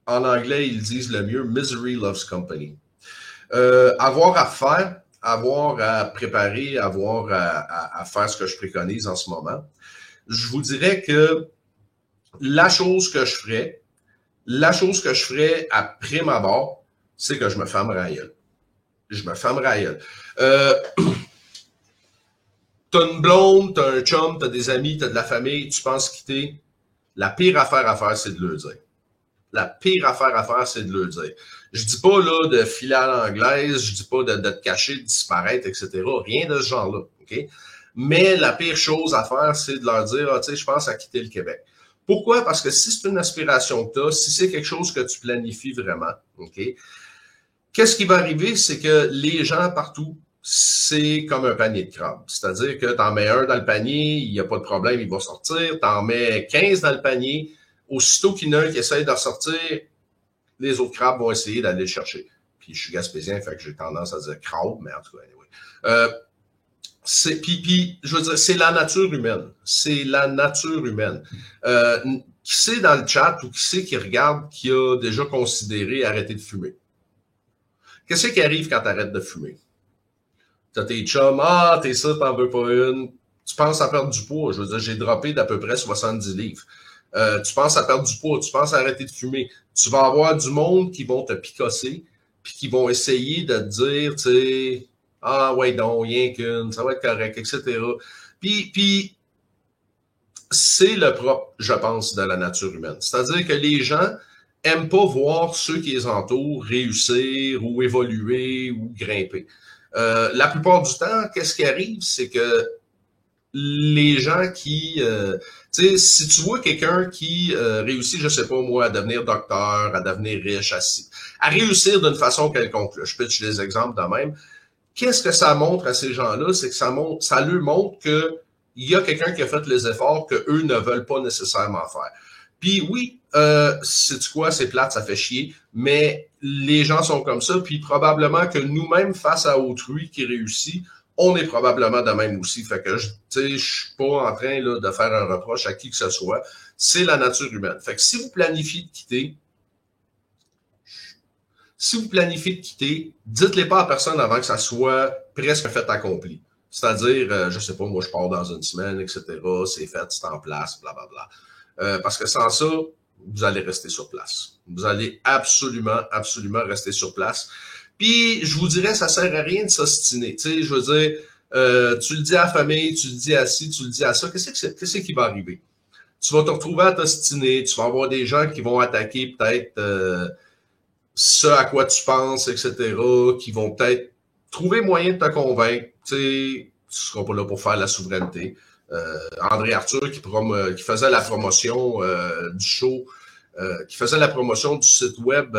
En anglais, ils disent le mieux « misery loves company ». Avoir à faire, avoir à préparer, avoir à faire ce que je préconise en ce moment, je vous dirais que la chose que je ferais après ma mort, c'est que je me fermerai la gueule. Je me fermerai la gueule. T'as une blonde, t'as un chum, t'as des amis, t'as de la famille, tu penses quitter. La pire affaire à faire, c'est de le dire. La pire affaire à faire, c'est de le dire. Je dis pas là de filer à l'anglaise, je dis pas de te cacher, de disparaître, etc. Rien de ce genre-là, OK? Mais la pire chose à faire, c'est de leur dire, ah, tu sais, je pense à quitter le Québec. Pourquoi? Parce que si c'est une aspiration que t'as, si c'est quelque chose que tu planifies vraiment, OK? Qu'est-ce qui va arriver? C'est que les gens partout, c'est comme un panier de crabes. C'est-à-dire que t'en mets un dans le panier, il n'y a pas de problème, il va sortir. T'en mets 15 dans le panier. Aussitôt qu'il y en a un qui essaye de ressortir, les autres crabes vont essayer d'aller le chercher. Puis je suis gaspésien, fait que j'ai tendance à dire crabe, mais en tout cas, anyway. Puis, je veux dire, c'est la nature humaine. C'est la nature humaine. Qui sait dans le chat ou qui sait qui regarde qui a déjà considéré arrêter de fumer? Qu'est-ce qui arrive quand tu arrêtes de fumer? T'as tes chums, t'es ça, t'en veux pas une. Tu penses à perdre du poids. Je veux dire, j'ai droppé d'à peu près 70 livres. Tu penses à perdre du poids, tu penses à arrêter de fumer. Tu vas avoir du monde qui vont te picosser, puis qui vont essayer de te dire, tu sais, ouais, donc, rien qu'une, ça va être correct, etc. Puis c'est le propre, je pense, de la nature humaine. C'est-à-dire que les gens aiment pas voir ceux qui les entourent réussir ou évoluer ou grimper. La plupart du temps, qu'est-ce qui arrive, c'est que les gens qui, tu sais, si tu vois quelqu'un qui réussit, je sais pas moi, à devenir docteur, à devenir riche, à réussir d'une façon quelconque, là, je pitch des exemples de même, qu'est-ce que ça montre à ces gens-là? C'est que ça leur montre que il y a quelqu'un qui a fait les efforts que eux ne veulent pas nécessairement faire. Puis oui, sais-tu quoi, c'est plate, ça fait chier, mais les gens sont comme ça, puis probablement que nous-mêmes, face à autrui qui réussit, on est probablement de même aussi. Fait que, tu sais, je suis pas en train là, de faire un reproche à qui que ce soit. C'est la nature humaine. Fait que si vous planifiez de quitter, dites-les pas à personne avant que ça soit presque fait accompli. C'est-à-dire, je sais pas, moi, je pars dans une semaine, etc., c'est fait, c'est en place, blablabla. Parce que sans ça, vous allez rester sur place. Vous allez absolument rester sur place. Puis, je vous dirais, ça sert à rien de s'ostiner. Tu sais, je veux dire, tu le dis à la famille, tu le dis à ci, tu le dis à ça. Qu'est-ce qui va arriver? Tu vas te retrouver à t'ostiner, tu vas avoir des gens qui vont attaquer peut-être ce à quoi tu penses, etc., qui vont peut-être trouver moyen de te convaincre. Tu sais, tu seras pas là pour faire la souveraineté. André Arthur qui faisait la promotion du show, qui faisait la promotion du site web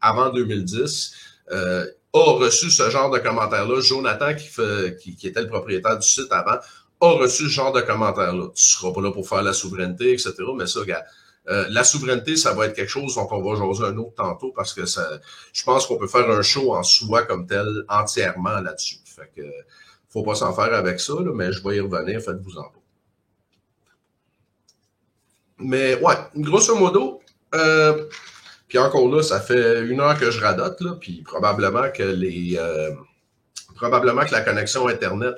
avant 2010, a reçu ce genre de commentaires-là. Jonathan, qui était le propriétaire du site avant, a reçu ce genre de commentaires-là. Tu seras pas là pour faire la souveraineté, etc. Mais ça, regarde, la souveraineté, ça va être quelque chose dont on va jaser un autre tantôt parce que je pense qu'on peut faire un show en soi comme tel entièrement là-dessus. Fait que faut pas s'en faire avec ça, là, mais je vais y revenir, faites-vous en pas. Mais ouais, grosso modo, puis encore là, ça fait 1 heure que je radote, là, puis probablement que la connexion Internet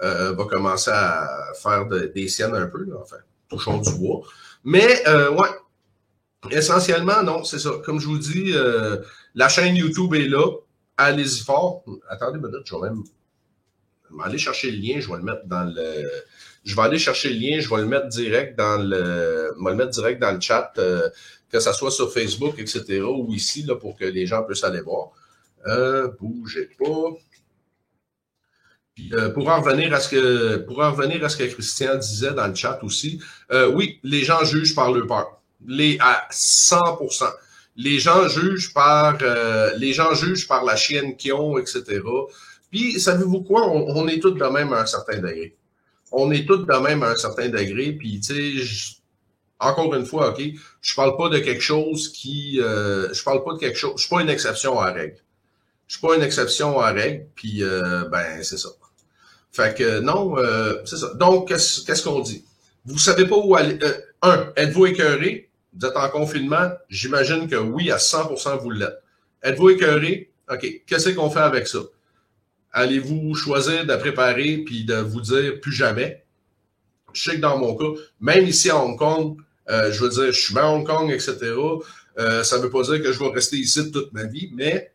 va commencer à faire des siennes un peu, là, enfin, touchons du bois. Mais ouais, essentiellement, non, c'est ça. Comme je vous dis, la chaîne YouTube est là, allez-y fort. Attendez une minute, je vais aller chercher le lien, je vais le mettre dans le. Je vais aller chercher le lien, je vais le mettre direct dans le. Je vais le mettre direct dans le chat, que ça soit sur Facebook, etc. ou ici, là, pour que les gens puissent aller voir. Bougez pas. Puis, pour en revenir à ce que Christian disait dans le chat aussi, oui, les gens jugent par leur peur. À 100%. Les gens jugent par la chienne qu'ils ont, etc. Puis, savez-vous quoi? On est tous de même à un certain degré. On est tous de même à un certain degré. Puis, tu sais, encore une fois, OK, je parle pas de quelque chose je suis pas une exception à la règle. Je suis pas une exception à la règle, puis, ben, c'est ça. Fait que, non, c'est ça. Donc, qu'est-ce qu'on dit? Vous savez pas où aller. Êtes-vous écœuré? Vous êtes en confinement? J'imagine que oui, à 100% vous l'êtes. Êtes-vous écœuré? OK, qu'est-ce qu'on fait avec ça? Allez-vous choisir de préparer puis de vous dire plus jamais? Je sais que dans mon cas, même ici à Hong Kong, je veux dire, je suis à Hong Kong, etc. Ça veut pas dire que je vais rester ici toute ma vie, mais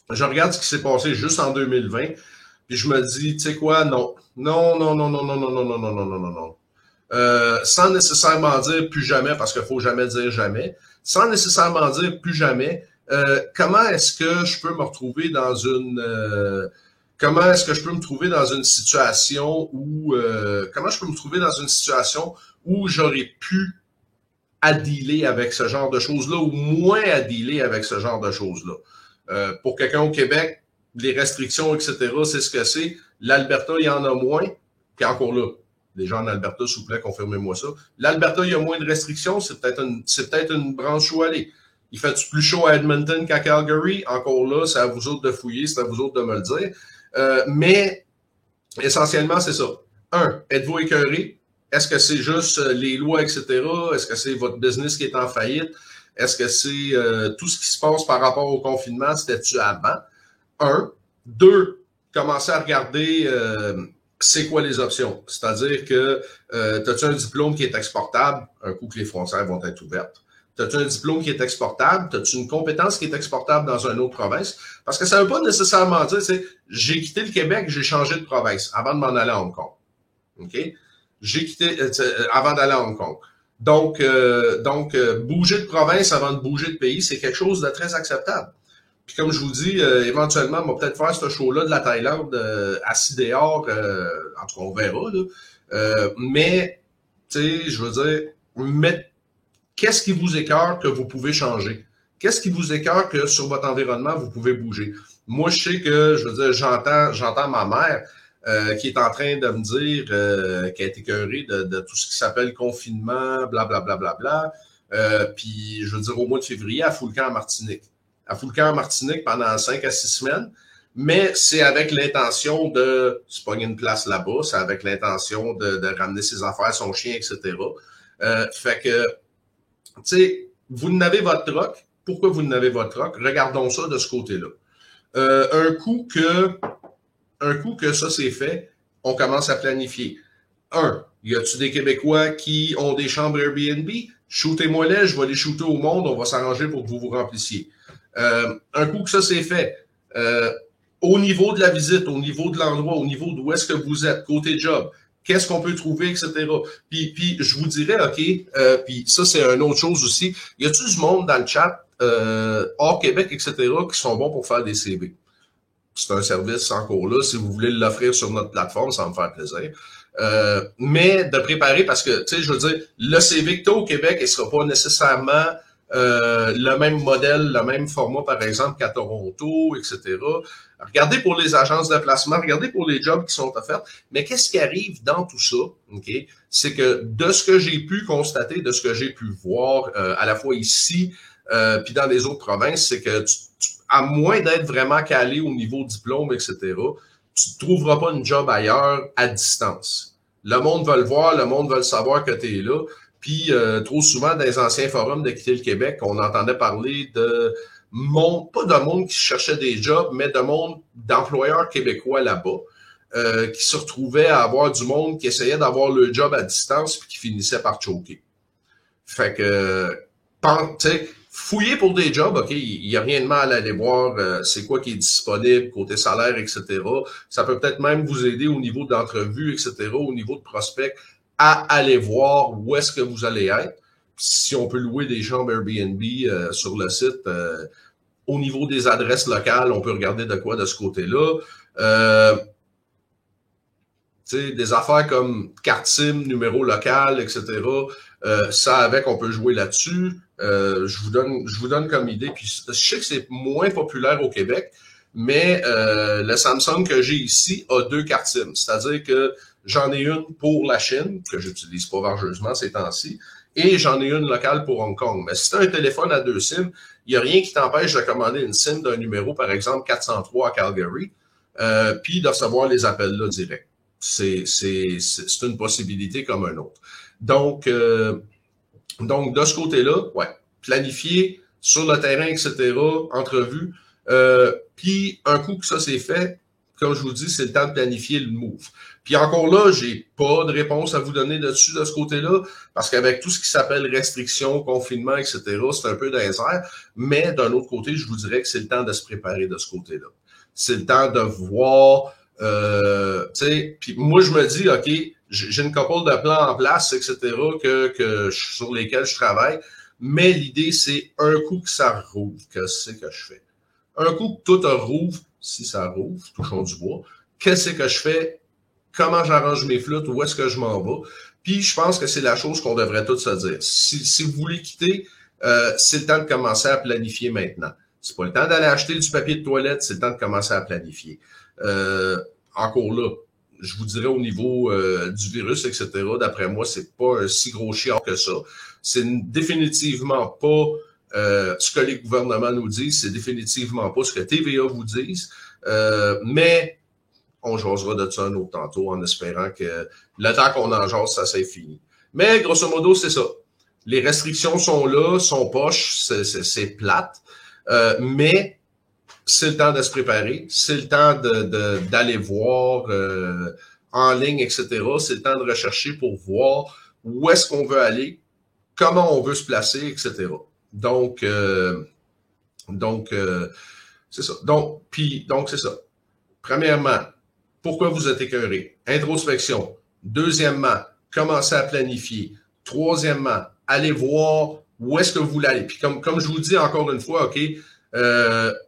je regarde ce qui s'est passé juste en 2020, puis je me dis, tu sais quoi, non. Sans nécessairement dire plus jamais, parce qu'il faut jamais dire jamais, sans nécessairement dire plus jamais, comment est-ce que je peux me retrouver dans situation où j'aurais pu à dealer avec ce genre de choses-là ou moins à dealer avec ce genre de choses-là. Pour quelqu'un au Québec, les restrictions, etc., c'est ce que c'est. L'Alberta, il y en a moins. Puis encore là, les gens en Alberta, s'il vous plaît, confirmez-moi ça. L'Alberta, il y a moins de restrictions. C'est peut-être une branche où aller. Il fait plus chaud à Edmonton qu'à Calgary? Encore là, c'est à vous autres de fouiller, c'est à vous autres de me le dire. Mais essentiellement, c'est ça. Êtes-vous écœuré? Est-ce que c'est juste les lois, etc.? Est-ce que c'est votre business qui est en faillite? Est-ce que c'est tout ce qui se passe par rapport au confinement? C'était-tu avant? 2, commencez à regarder c'est quoi les options. C'est-à-dire que as-tu un diplôme qui est exportable? Un coup que les frontières vont être ouvertes. T'as-tu un diplôme qui est exportable? T'as-tu une compétence qui est exportable dans une autre province? Parce que ça ne veut pas nécessairement dire, j'ai quitté le Québec, j'ai changé de province avant de m'en aller à Hong Kong. OK? J'ai quitté avant d'aller à Hong Kong. Donc, bouger de province avant de bouger de pays, c'est quelque chose de très acceptable. Puis comme je vous dis, éventuellement, on va peut-être faire ce show-là de la Thaïlande assis dehors. En tout cas, on verra. Là. Mais, tu sais, je veux dire, qu'est-ce qui vous écœure que vous pouvez changer? Qu'est-ce qui vous écœure que sur votre environnement, vous pouvez bouger? Moi, je sais que, je veux dire, j'entends ma mère qui est en train de me dire qu'elle est écœurée de tout ce qui s'appelle confinement, blablabla. Bla, bla, bla, bla. Puis, je veux dire, au mois de février, elle fout le camp en Martinique. Elle fout le camp en Martinique pendant 5 à 6 semaines, mais c'est avec l'intention de se pogner une place là-bas, c'est avec l'intention de ramener ses affaires, son chien, etc. Fait que, tu sais, vous n'avez votre troc. Pourquoi vous n'avez votre troc? Regardons ça de ce côté-là. Un coup que ça c'est fait, on commence à planifier. Y a-tu des Québécois qui ont des chambres Airbnb? Shootez-moi-les, je vais les shooter au monde, on va s'arranger pour que vous vous remplissiez. Un coup que ça c'est fait, au niveau de la visite, au niveau de l'endroit, au niveau d'où est-ce que vous êtes, côté job, qu'est-ce qu'on peut trouver, etc. Puis je vous dirais, OK, puis ça c'est une autre chose aussi, y a-tu du monde dans le chat, hors Québec, etc., qui sont bons pour faire des CV? C'est un service encore là. Si vous voulez l'offrir sur notre plateforme, ça va me faire plaisir. Mais de préparer, parce que, tu sais, je veux dire, le CV que tu as au Québec, il ne sera pas nécessairement le même modèle, le même format, par exemple, qu'à Toronto, etc. Regardez pour les agences de placement, regardez pour les jobs qui sont offerts. Mais qu'est-ce qui arrive dans tout ça? Okay? C'est que de ce que j'ai pu constater, de ce que j'ai pu voir, à la fois ici, puis dans les autres provinces, c'est que à moins d'être vraiment calé au niveau diplôme, etc., tu ne trouveras pas une job ailleurs à distance. Le monde veut le voir, le monde veut le savoir que tu es là. Puis trop souvent, dans les anciens forums de quitter le Québec, on entendait parler de monde, pas de monde qui cherchait des jobs, mais de monde d'employeurs québécois là-bas, qui se retrouvaient à avoir du monde qui essayait d'avoir le job à distance puis qui finissait par choquer. Fait que, tu sais, fouiller pour des jobs, OK, il n'y a rien de mal à aller voir c'est quoi qui est disponible, côté salaire, etc. Ça peut peut-être même vous aider au niveau d'entrevue, etc., au niveau de prospect, à aller voir où est-ce que vous allez être. Si on peut louer des chambres Airbnb sur le site, au niveau des adresses locales, on peut regarder de quoi de ce côté-là. Des affaires comme carte SIM, numéro local, etc., ça avec, on peut jouer là-dessus. Je vous donne comme idée. Puis je sais que c'est moins populaire au Québec, mais le Samsung que j'ai ici a 2 cartes SIM. C'est-à-dire que j'en ai une pour la Chine, que j'utilise pas vargeusement ces temps-ci, et j'en ai une locale pour Hong Kong. Mais si tu as un téléphone à 2 SIM, il n'y a rien qui t'empêche de commander une SIM d'un numéro, par exemple, 403 à Calgary, puis de recevoir les appels là direct. C'est une possibilité comme un autre. Donc de ce côté-là, ouais, planifier sur le terrain, etc., entrevue. Puis un coup que ça c'est fait, comme je vous dis, c'est le temps de planifier le move. Puis encore là, j'ai pas de réponse à vous donner dessus de ce côté-là, parce qu'avec tout ce qui s'appelle restrictions, confinement, etc., c'est un peu dans les airs. Mais d'un autre côté, je vous dirais que c'est le temps de se préparer de ce côté-là. C'est le temps de voir, tu sais, puis moi je me dis, OK, j'ai une couple de plans en place, etc., sur lesquels je travaille, mais l'idée, c'est un coup que ça rouvre, que c'est que je fais. Un coup que tout rouvre, si ça rouvre, touchons du bois, qu'est-ce que je fais? Comment j'arrange mes flûtes? Où est-ce que je m'en vais? Puis, je pense que c'est la chose qu'on devrait tous se dire. Si vous voulez quitter, c'est le temps de commencer à planifier maintenant. C'est pas le temps d'aller acheter du papier de toilette, c'est le temps de commencer à planifier. Encore là, je vous dirais au niveau du virus, etc., d'après moi, c'est pas un si gros chiard que ça. C'est définitivement pas ce que les gouvernements nous disent, c'est définitivement pas ce que TVA vous disent, mais on jasera de ça un autre tantôt en espérant que le temps qu'on en jase, ça c'est fini. Mais grosso modo, c'est ça. Les restrictions sont là, sont poches, c'est plate, mais c'est le temps de se préparer, c'est le temps d'aller voir en ligne, etc. C'est le temps de rechercher pour voir où est-ce qu'on veut aller, comment on veut se placer, etc. Donc c'est ça. Donc c'est ça. Premièrement, pourquoi vous êtes écœuré? Introspection. Deuxièmement, commencez à planifier. Troisièmement, allez voir où est-ce que vous voulez aller. Puis comme je vous dis encore une fois, OK,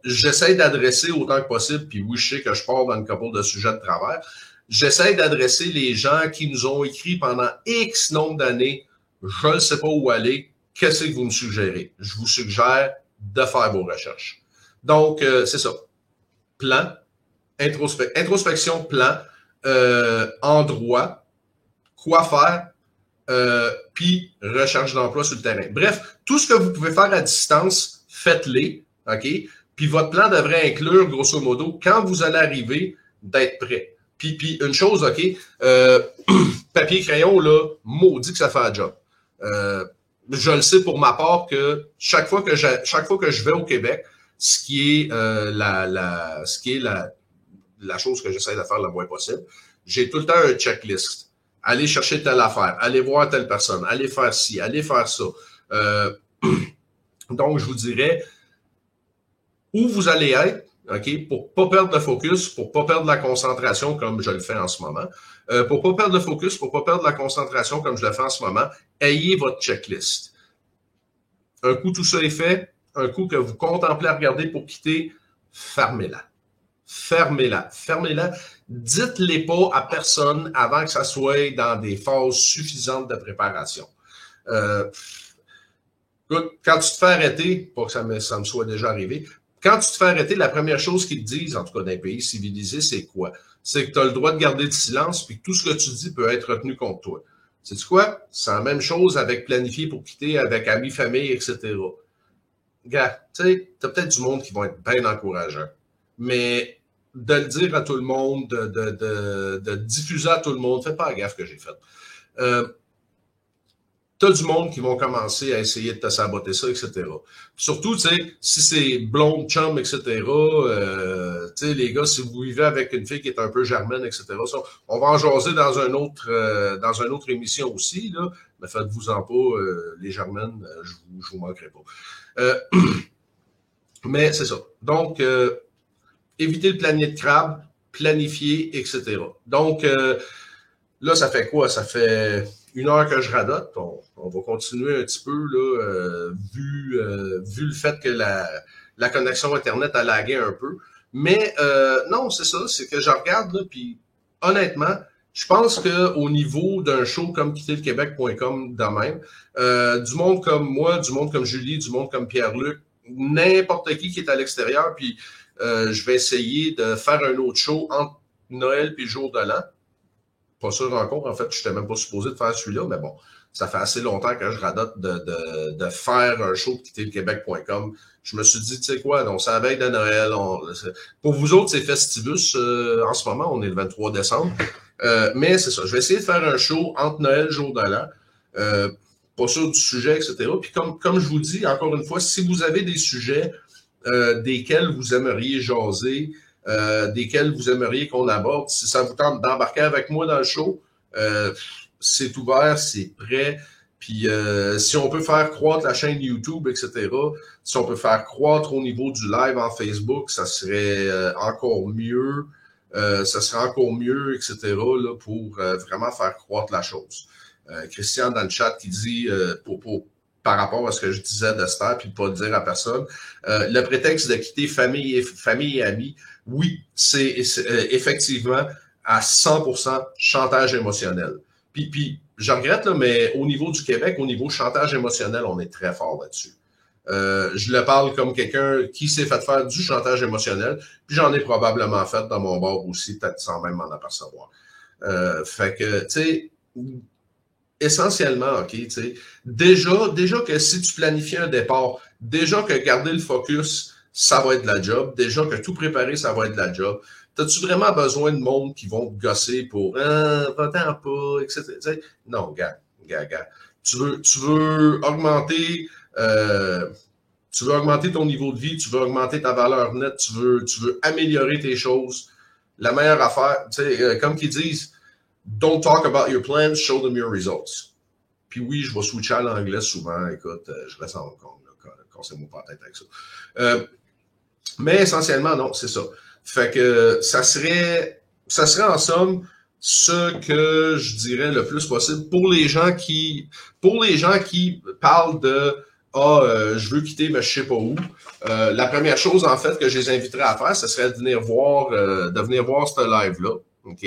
J'essaie d'adresser autant que possible, puis oui, je sais que je pars dans une couple de sujets de travers. J'essaie d'adresser les gens qui nous ont écrit pendant X nombre d'années. Je ne sais pas où aller. Qu'est-ce que vous me suggérez? Je vous suggère de faire vos recherches. Donc, c'est ça. Plan, introspection, plan, endroit, quoi faire, puis recherche d'emploi sur le terrain. Bref, tout ce que vous pouvez faire à distance, faites-les, OK? Puis votre plan devrait inclure, grosso modo, quand vous allez arriver, d'être prêt. Puis une chose, OK? Papier, crayon, là, maudit que ça fait un job. Je le sais pour ma part que chaque fois que je vais au Québec, ce qui est la chose que j'essaie de faire le moins possible, j'ai tout le temps un checklist. Aller chercher telle affaire, aller voir telle personne, aller faire ci, aller faire ça. Donc, je vous dirais où vous allez être, OK, pour pas perdre le focus, pour pas perdre la concentration comme je le fais en ce moment. Pour pas perdre le focus, pour pas perdre la concentration comme je le fais en ce moment, ayez votre checklist. Un coup tout ça est fait, un coup que vous contemplez à regarder pour quitter, fermez-la. Fermez-la. Fermez-la. Dites-les pas à personne avant que ça soit dans des phases suffisantes de préparation. Écoute, quand tu te fais arrêter, pas que ça me soit déjà arrivé, quand tu te fais arrêter, la première chose qu'ils te disent, en tout cas dans les pays civilisés, c'est quoi? C'est que tu as le droit de garder le silence puis que tout ce que tu dis peut être retenu contre toi. Sais-tu quoi? C'est la même chose avec planifier pour quitter, avec amis, famille, etc. Gars, tu sais, t'as peut-être du monde qui vont être bien encourageants, mais de le dire à tout le monde, de diffuser à tout le monde, fais pas la gaffe que j'ai faite. T'as du monde qui vont commencer à essayer de te saboter ça, etc. Surtout, tu sais, si c'est blonde, chum, etc., tu sais, les gars, si vous vivez avec une fille qui est un peu germaine, etc., ça, on va en jaser dans une autre émission aussi, là, mais faites-vous-en pas, les germaines, je vous manquerai pas. Mais c'est ça. Donc, évitez le panier de crabe, planifier, etc. Donc, là, ça fait quoi? Ça fait 1 heure que je radote. On va continuer un petit peu, là, vu le fait que la connexion Internet a lagué un peu. Mais non, c'est ça, c'est que je regarde, là, puis honnêtement, je pense qu'au niveau d'un show comme quitterlequebec.com de même, du monde comme moi, du monde comme Julie, du monde comme Pierre-Luc, n'importe qui est à l'extérieur, puis je vais essayer de faire un autre show entre Noël et le jour de l'an. Pas sûr encore, en fait, je n'étais même pas supposé de faire celui-là, mais bon, ça fait assez longtemps que je radote de faire un show de quitterlequebec.com. Je me suis dit, tu sais quoi, donc c'est la veille de Noël. Pour vous autres, c'est Festivus. En ce moment, on est le 23 décembre. Mais c'est ça, je vais essayer de faire un show entre Noël et jour de l'an. Pas sûr du sujet, etc. Puis comme je vous dis, encore une fois, si vous avez des sujets desquels vous aimeriez jaser, desquels vous aimeriez qu'on aborde, si ça vous tente d'embarquer avec moi dans le show, c'est ouvert, c'est prêt. Puis si on peut faire croître la chaîne YouTube, etc., si on peut faire croître au niveau du live en Facebook, ça serait encore mieux. Ça serait encore mieux, etc., là, pour vraiment faire croître la chose. Christian dans le chat qui dit, par rapport à ce que je disais d'Esther, puis de pas le dire à personne, le prétexte de quitter famille et amis, oui, c'est effectivement à 100% chantage émotionnel. Puis je regrette, là, mais au niveau du Québec, au niveau chantage émotionnel, on est très fort là-dessus. Je le parle comme quelqu'un qui s'est fait faire du chantage émotionnel, puis j'en ai probablement fait dans mon bord aussi, peut-être sans même m'en apercevoir. Fait que, tu sais, essentiellement, OK, tu sais, déjà que si tu planifies un départ, déjà que garder le focus, ça va être de la job, déjà que tout préparer, ça va être de la job. T'as-tu vraiment besoin de monde qui vont te gosser pour va-t'en pas, etc. T'sais, non, gars. Tu veux augmenter ton niveau de vie, tu veux augmenter ta valeur nette, tu veux améliorer tes choses. La meilleure affaire, tu sais, comme qu'ils disent, don't talk about your plans, show them your results. Puis oui, je vais switcher à l'anglais souvent. Écoute, je reste en Hong Kong, quand c'est mon pas tête avec ça. Mais essentiellement, non, c'est ça. Fait que ça serait en somme ce que je dirais le plus possible pour les gens qui parlent de je veux quitter, mais je sais pas où. La première chose, en fait, que je les inviterais à faire, ce serait de venir voir ce live-là. OK?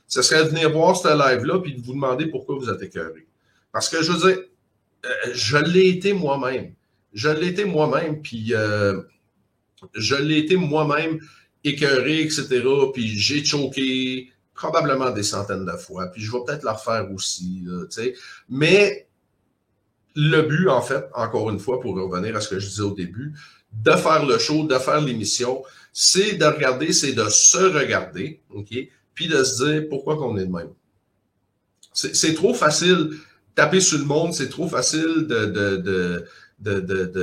Ce serait de venir voir ce live-là puis de vous demander pourquoi vous êtes écœuré. Parce que je veux dire, je l'ai été moi-même. Je l'ai été moi-même, puis je l'ai été moi-même écœuré, etc. Puis j'ai choqué probablement des centaines de fois. Puis je vais peut-être le refaire aussi, là, tu sais. Mais le but, en fait, encore une fois, pour revenir à ce que je disais au début, de faire le show, de faire l'émission, c'est de regarder, c'est de se regarder, OK? Puis de se dire pourquoi qu'on est de même. C'est trop facile taper sur le monde, c'est trop facile de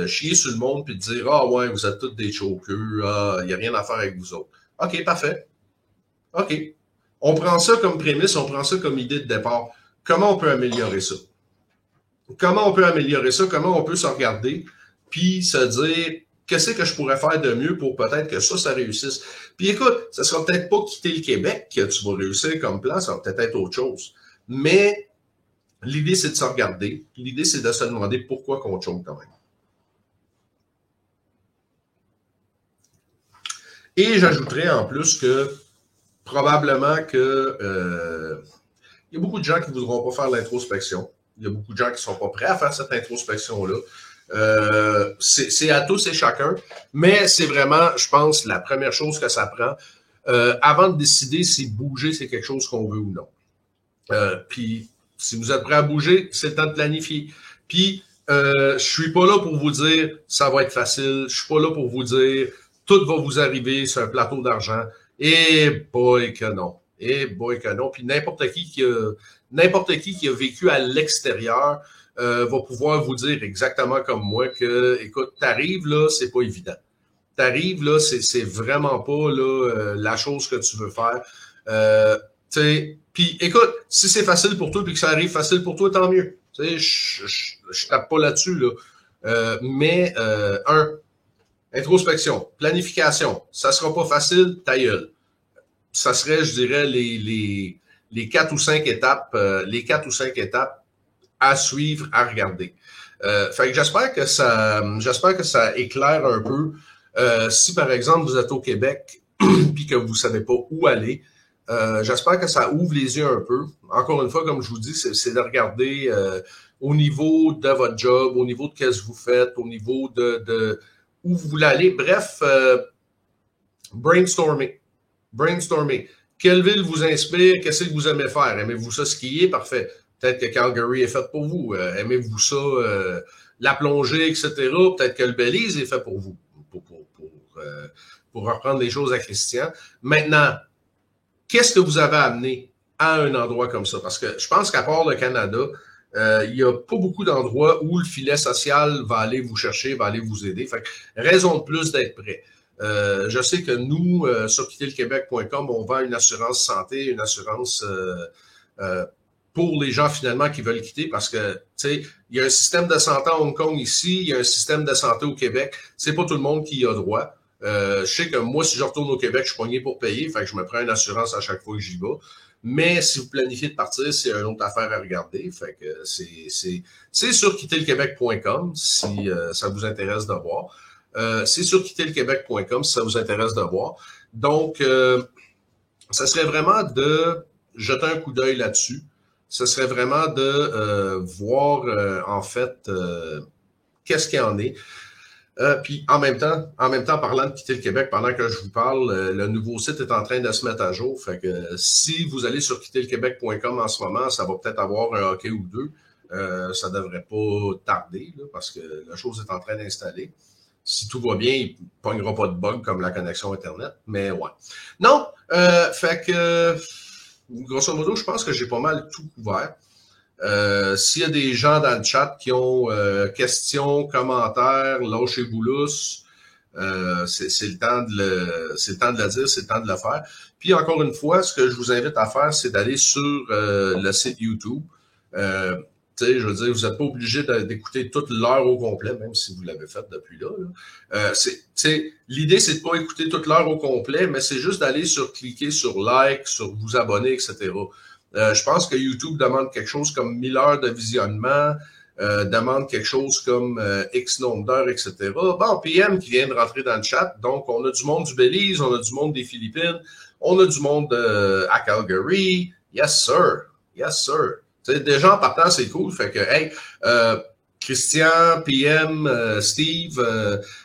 chier sur le monde puis de dire « Ah ouais, vous êtes tous des chokeux, ah, il n'y a rien à faire avec vous autres. » OK, parfait. OK. On prend ça comme prémisse, on prend ça comme idée de départ. Comment on peut améliorer ça? Comment on peut améliorer ça? Comment on peut se regarder puis se dire qu'est-ce que je pourrais faire de mieux pour peut-être que ça réussisse? Puis écoute, ça sera peut-être pas quitter le Québec que tu vas réussir comme plan, ça va peut-être être autre chose. Mais l'idée, c'est de se regarder. L'idée, c'est de se demander pourquoi qu'on choke quand même. Et j'ajouterais en plus que probablement que il y a beaucoup de gens qui ne voudront pas faire l'introspection. Il y a beaucoup de gens qui ne sont pas prêts à faire cette introspection-là. C'est à tous et chacun, mais c'est vraiment, je pense, la première chose que ça prend avant de décider si bouger, c'est quelque chose qu'on veut ou non. Puis, si vous êtes prêt à bouger, c'est le temps de planifier. Puis, je suis pas là pour vous dire ça va être facile. Je suis pas là pour vous dire tout va vous arriver sur un plateau d'argent. Et boy que non. Et boy que non. Puis n'importe qui qui a vécu à l'extérieur va pouvoir vous dire exactement comme moi que, écoute, t'arrives là, c'est pas évident. T'arrives là, c'est vraiment pas là la chose que tu veux faire. Tu sais, puis écoute, si c'est facile pour toi puis que ça arrive facile pour toi, tant mieux. Tu sais, je tape pas là-dessus là. Mais introspection, planification, ça sera pas facile, ta gueule. Ça serait, je dirais, les 4 ou 5 étapes, à suivre, à regarder. Fait que j'espère que ça éclaire un peu. Si par exemple vous êtes au Québec puis que vous savez pas où aller, j'espère que ça ouvre les yeux un peu. Encore une fois, comme je vous dis, c'est de regarder au niveau de votre job, au niveau de qu'est-ce que vous faites, au niveau de où vous voulez aller. Bref, brainstormer. Quelle ville vous inspire? Qu'est-ce que vous aimez faire? Aimez-vous ça skier? Parfait. Peut-être que Calgary est fait pour vous. Aimez-vous ça? La plongée, etc. Peut-être que le Belize est fait pour vous. Pour reprendre les choses à Christian. Maintenant, qu'est-ce que vous avez amené à un endroit comme ça? Parce que je pense qu'à part le Canada, il n'y a pas beaucoup d'endroits où le filet social va aller vous chercher, va aller vous aider. Fait que raison de plus d'être prêt. Je sais que nous, sur quitterlequebec.com, on vend une assurance santé, une assurance pour les gens finalement qui veulent quitter parce que, tu sais, il y a un système de santé à Hong Kong ici, il y a un système de santé au Québec. C'est pas tout le monde qui y a droit. Je sais que moi, si je retourne au Québec, je suis pogné pour payer, fait que je me prends une assurance à chaque fois que j'y vais. Mais si vous planifiez de partir, c'est une autre affaire à regarder. Fait que c'est sur quitterlequebec.com si ça vous intéresse de voir. C'est sur quitterlequebec.com si ça vous intéresse de voir. Donc, ça serait vraiment de jeter un coup d'œil là-dessus. Ce serait vraiment de voir, en fait, qu'est-ce qu'il y en est. Puis en même temps, parlant de quitter le Québec, pendant que je vous parle, le nouveau site est en train de se mettre à jour. Fait que si vous allez sur quitterlequebec.com en ce moment, ça va peut-être avoir un hockey ou deux. Ça devrait pas tarder, là, parce que la chose est en train d'installer. Si tout va bien, il ne pognera pas de bug comme la connexion Internet, mais ouais. Non, fait que grosso modo, je pense que j'ai pas mal tout couvert. S'il y a des gens dans le chat qui ont questions, commentaires, lâchez-vous lousse. C'est le temps de le dire, c'est le temps de le faire. Puis encore une fois, ce que je vous invite à faire, c'est d'aller sur le site YouTube. Tu sais, je veux dire, vous n'êtes pas obligé d'écouter toute l'heure au complet, même si vous l'avez fait depuis là. L'idée, c'est de pas écouter toute l'heure au complet, mais c'est juste d'aller cliquer sur like, sur vous abonner, etc. Je pense que YouTube demande quelque chose comme 1000 heures de visionnement. demande quelque chose comme X nombre d'heures, etc. Bon, PM qui vient de rentrer dans le chat. Donc, on a du monde du Belize, on a du monde des Philippines, on a du monde à Calgary. Yes, sir. Yes, sir. T'sais, déjà en partant, c'est cool. Fait que, hey, Christian, PM, Steve,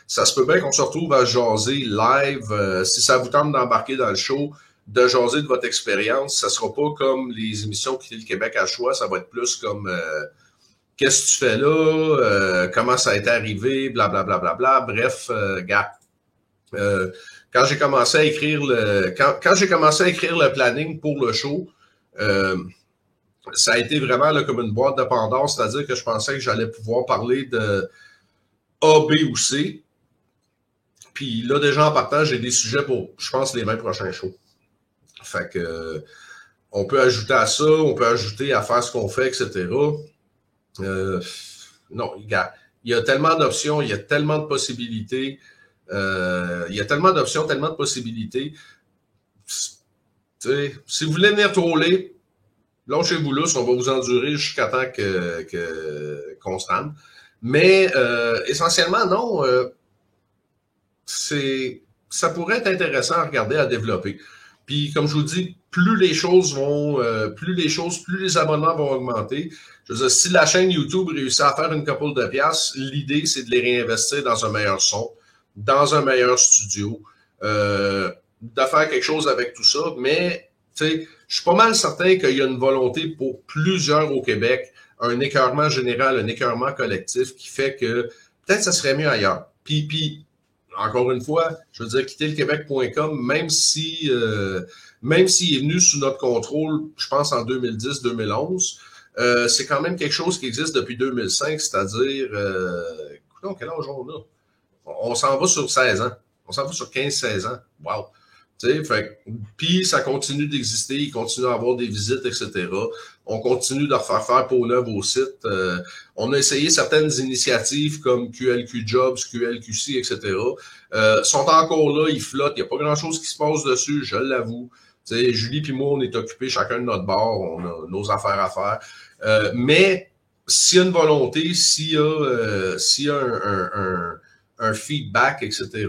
ça se peut bien qu'on se retrouve à jaser live. Si ça vous tente d'embarquer dans le show, de jaser de votre expérience, ça sera pas comme les émissions Quitter le Québec à choix, ça va être plus comme qu'est-ce que tu fais là, comment ça a été arrivé, blablabla. Bla, bla, bla. Bref, gars. Quand j'ai commencé à écrire quand j'ai commencé à écrire le planning pour le show, ça a été vraiment là, comme une boîte de Pandore, c'est-à-dire que je pensais que j'allais pouvoir parler de A, B ou C. Puis là, déjà en partant, j'ai des sujets pour, je pense, les 20 prochains shows. Fait que on peut ajouter à ça, on peut ajouter à faire ce qu'on fait, etc. Non, regarde, il y a tellement d'options, il y a tellement de possibilités. Il y a tellement d'options, tellement de possibilités. T'sais, si vous voulez venir troller, lâchez-vous là, on va vous endurer jusqu'à temps qu'on se tente. Mais essentiellement, non, ça pourrait être intéressant à regarder, à développer. Puis, comme je vous dis, plus les abonnements vont augmenter. Je veux dire, si la chaîne YouTube réussit à faire une couple de piastres, l'idée, c'est de les réinvestir dans un meilleur son, dans un meilleur studio, de faire quelque chose avec tout ça. Mais, tu sais, je suis pas mal certain qu'il y a une volonté pour plusieurs au Québec, un écœurement général, un écœurement collectif qui fait que peut-être ça serait mieux ailleurs. Puis encore une fois, je veux dire, quitterlequebec.com, même s'il est venu sous notre contrôle, je pense en 2010-2011, c'est quand même quelque chose qui existe depuis 2005, c'est-à-dire, écoutez, quel âge on a? On s'en va sur 16 ans. On s'en va sur 15-16 ans. Wow! Puis ça continue d'exister, il continue à avoir des visites, etc. On continue de refaire faire peau neuve au site. On a essayé certaines initiatives comme QLQ Jobs, QLQC, etc. Sont encore là, ils flottent, il n'y a pas grand-chose qui se passe dessus, je l'avoue. T'sais, Julie puis moi, on est occupés chacun de notre bord, on a nos affaires à faire. Mais s'il y a une volonté, s'il y a un feedback, etc.,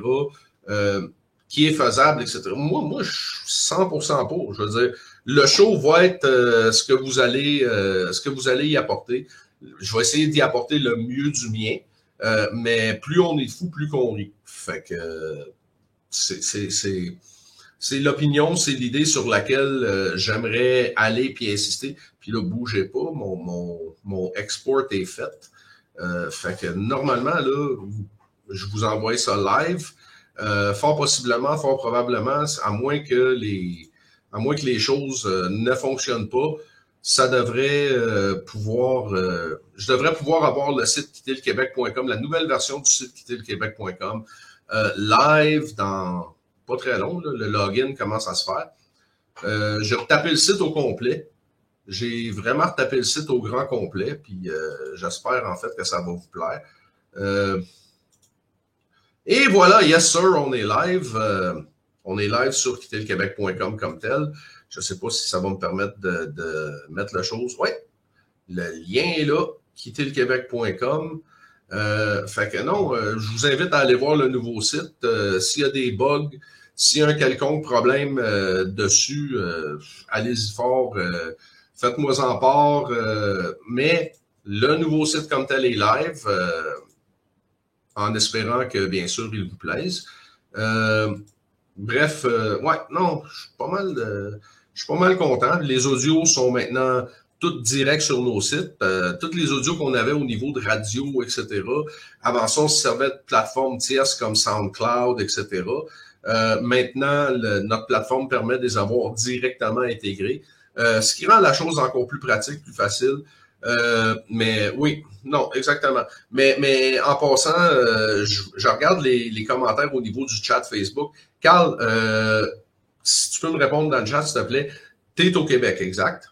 qui est faisable, etc. Moi, je suis 100% pour. Je veux dire, le show va être ce que vous allez y apporter. Je vais essayer d'y apporter le mieux du mien, mais plus on est fou, plus qu'on rit. Fait que c'est l'opinion, c'est l'idée sur laquelle j'aimerais aller puis insister. Puis là, bougez pas, mon export est fait. Fait que normalement, là, je vous envoie ça live. Fort possiblement, fort probablement, à moins que les choses ne fonctionnent pas, ça devrait je devrais pouvoir avoir le site quitterlequebec.com, la nouvelle version du site quitterlequebec.com, live dans pas très long, là, le login commence à se faire. J'ai retapé le site au complet. J'ai vraiment retapé le site au grand complet, puis j'espère en fait que ça va vous plaire. Et voilà, yes sir, on est live. On est live sur quitterlequebec.com comme tel. Je ne sais pas si ça va me permettre de mettre la chose. Oui, le lien est là, quitterlequebec.com. Fait que non, je vous invite à aller voir le nouveau site. S'il y a des bugs, s'il y a un quelconque problème dessus, allez-y fort. Faites-moi en part. Mais le nouveau site comme tel est live. En espérant que, bien sûr, il vous plaise. Bref, ouais, non, je suis pas mal content. Les audios sont maintenant tous directs sur nos sites. Toutes les audios qu'on avait au niveau de radio, etc. Avant ça, on se servait de plateformes tierces comme SoundCloud, etc. Maintenant, notre plateforme permet de les avoir directement intégrés. Ce qui rend la chose encore plus pratique, plus facile. Mais oui, non, exactement. Mais en passant, je regarde les commentaires au niveau du chat Facebook. Carl, si tu peux me répondre dans le chat, s'il te plaît. T'es au Québec, exact?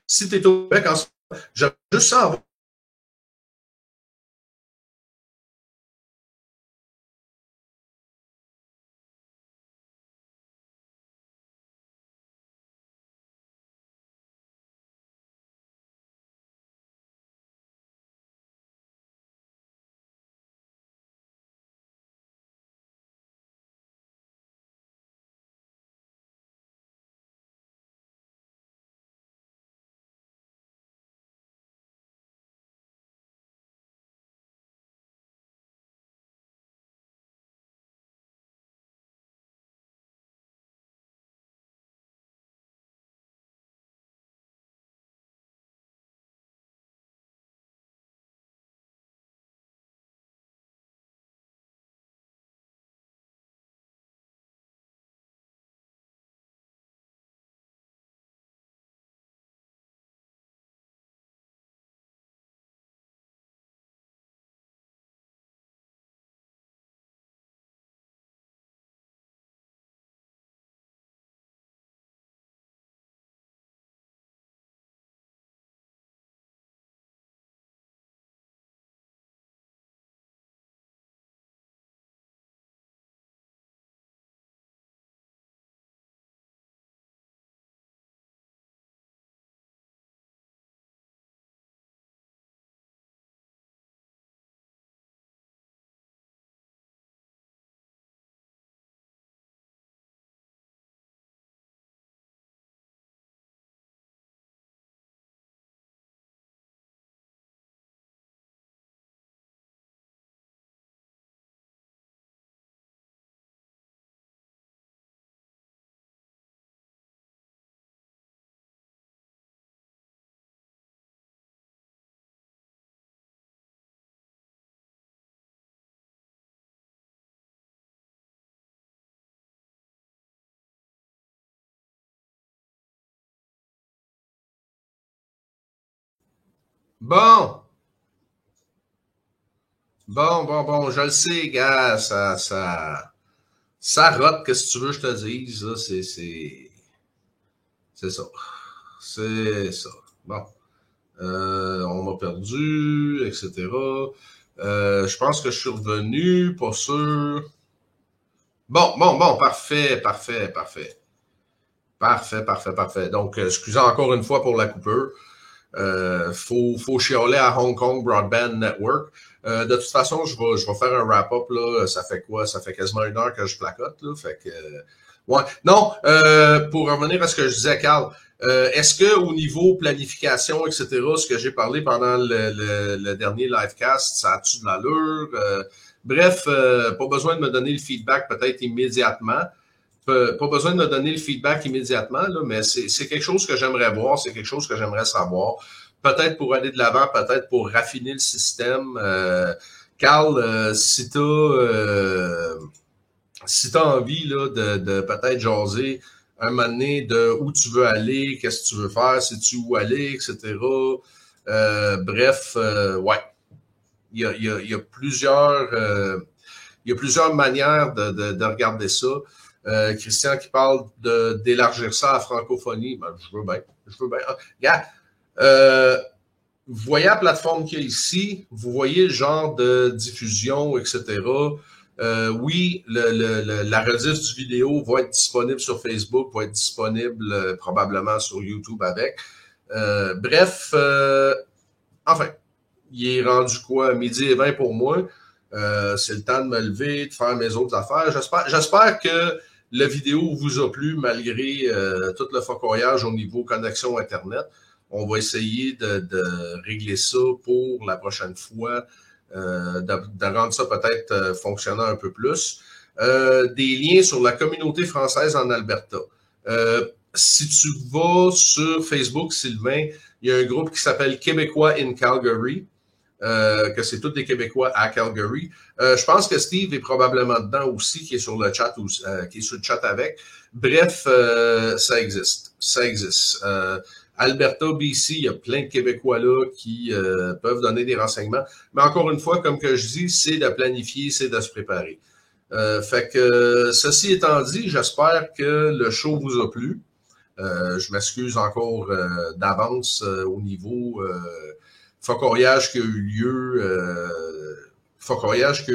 Si t'es au Québec, en ce moment, j'aimerais juste savoir Bon. Bon, je le sais, gars, ça rote, qu'est-ce que tu veux que je te dise, là, c'est ça. C'est ça. Bon. On m'a perdu, etc. Je pense que je suis revenu, pas sûr. Bon, parfait. Donc, excusez encore une fois pour la coupure. Faut chialer à Hong Kong Broadband Network. De toute façon, je vais faire un wrap-up, là. Ça fait quoi? Ça fait quasiment 1 heure que je placote, là. Fait que, ouais. Non, pour revenir à ce que je disais, Carl, est-ce que au niveau planification, etc., ce que j'ai parlé pendant le dernier livecast, ça a-tu de l'allure? Bref, pas besoin de me donner le feedback peut-être immédiatement. Pas besoin de me donner le feedback immédiatement, là, mais c'est quelque chose que j'aimerais voir, c'est quelque chose que j'aimerais savoir. Peut-être pour aller de l'avant, peut-être pour raffiner le système. Carl, si t'as envie là, de peut-être jaser un moment donné de où tu veux aller, qu'est-ce que tu veux faire, sais-tu où aller, etc. Bref, ouais. Il y a plusieurs manières de regarder ça. Christian qui parle d'élargir ça à francophonie, ben, je veux bien. Regarde, vous voyez la plateforme qu'il y a ici, vous voyez le genre de diffusion, etc. Oui, la rediff du vidéo va être disponible sur Facebook, va être disponible probablement sur YouTube avec. Bref, enfin, il est rendu quoi? 12h20 pour moi. C'est le temps de me lever, de faire mes autres affaires. J'espère que la vidéo vous a plu malgré tout le focoyage au niveau connexion Internet. On va essayer de régler ça pour la prochaine fois, de rendre ça peut-être fonctionnant un peu plus. Des liens sur la communauté française en Alberta. Si tu vas sur Facebook, Sylvain, il y a un groupe qui s'appelle Québécois in Calgary. Que c'est tous des Québécois à Calgary. Je pense que Steve est probablement dedans aussi, qui est sur le chat, qui est sur le chat avec. Bref, ça existe. Alberta, BC, il y a plein de Québécois là qui peuvent donner des renseignements. Mais encore une fois, comme que je dis, c'est de planifier, c'est de se préparer. Fait que, ceci étant dit, j'espère que le show vous a plu. Je m'excuse encore d'avance au niveau focoyage qui a eu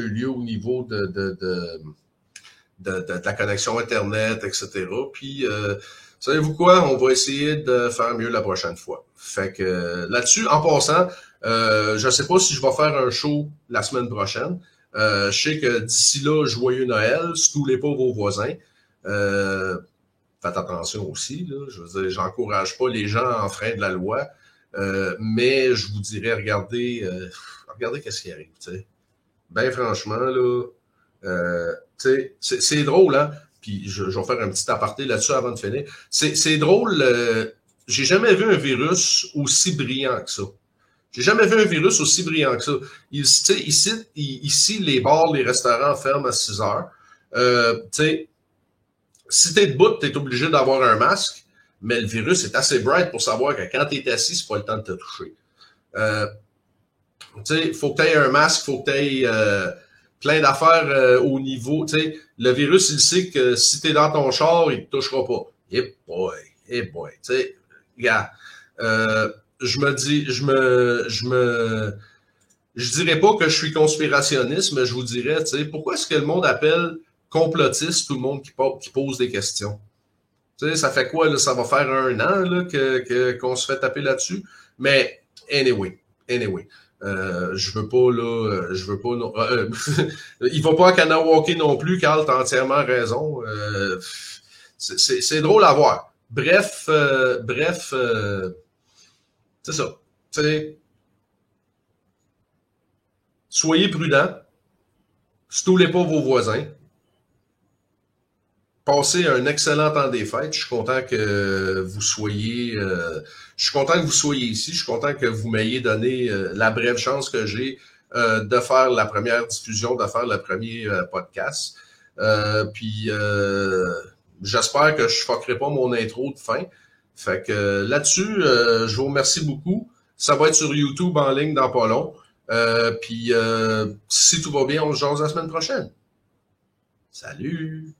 lieu au niveau de la connexion Internet, etc. Puis, savez-vous quoi? On va essayer de faire mieux la prochaine fois. Fait que là-dessus, en passant, je sais pas si je vais faire un show la semaine prochaine. Je sais que d'ici là, joyeux Noël, tous les pauvres voisins. Faites attention aussi, là. Je veux dire, j'encourage pas les gens à enfreindre la loi. Mais je vous dirais, regardez qu'est-ce qui arrive, tu sais. Ben franchement, là, tu sais, c'est drôle, hein. Puis je vais faire un petit aparté là-dessus avant de finir. C'est drôle, j'ai jamais vu un virus aussi brillant que ça. J'ai jamais vu un virus aussi brillant que ça. Ici, les bars, les restaurants ferment à 6 heures. Tu sais, si t'es debout, t'es obligé d'avoir un masque. Mais le virus est assez bright pour savoir que quand tu es assis, c'est pas le temps de te toucher. Tu sais, faut que tu aies un masque, faut que tu aies plein d'affaires au niveau. Tu sais, le virus, il sait que si tu es dans ton char, il te touchera pas. Eh boy. Tu sais, regarde, je dirais pas que je suis conspirationniste, mais je vous dirais, tu sais, pourquoi est-ce que le monde appelle complotiste tout le monde qui pose des questions? Tu sais, ça fait quoi, là? Ça va faire 1 an là, qu'on se fait taper là-dessus. Mais anyway. Je veux pas, il va pas à Kanawake non plus, Carl, t'as entièrement raison. C'est drôle à voir. Bref, c'est ça. Tu sais, soyez prudents. Stoulez pas vos voisins. Passez un excellent temps des fêtes. Je suis content que vous soyez ici. Je suis content que vous m'ayez donné la brève chance que j'ai de faire la première diffusion, de faire le premier podcast. Puis j'espère que je fuckerai pas mon intro de fin. Fait que là-dessus, je vous remercie beaucoup. Ça va être sur YouTube en ligne dans pas long. Puis si tout va bien, on se jase la semaine prochaine. Salut!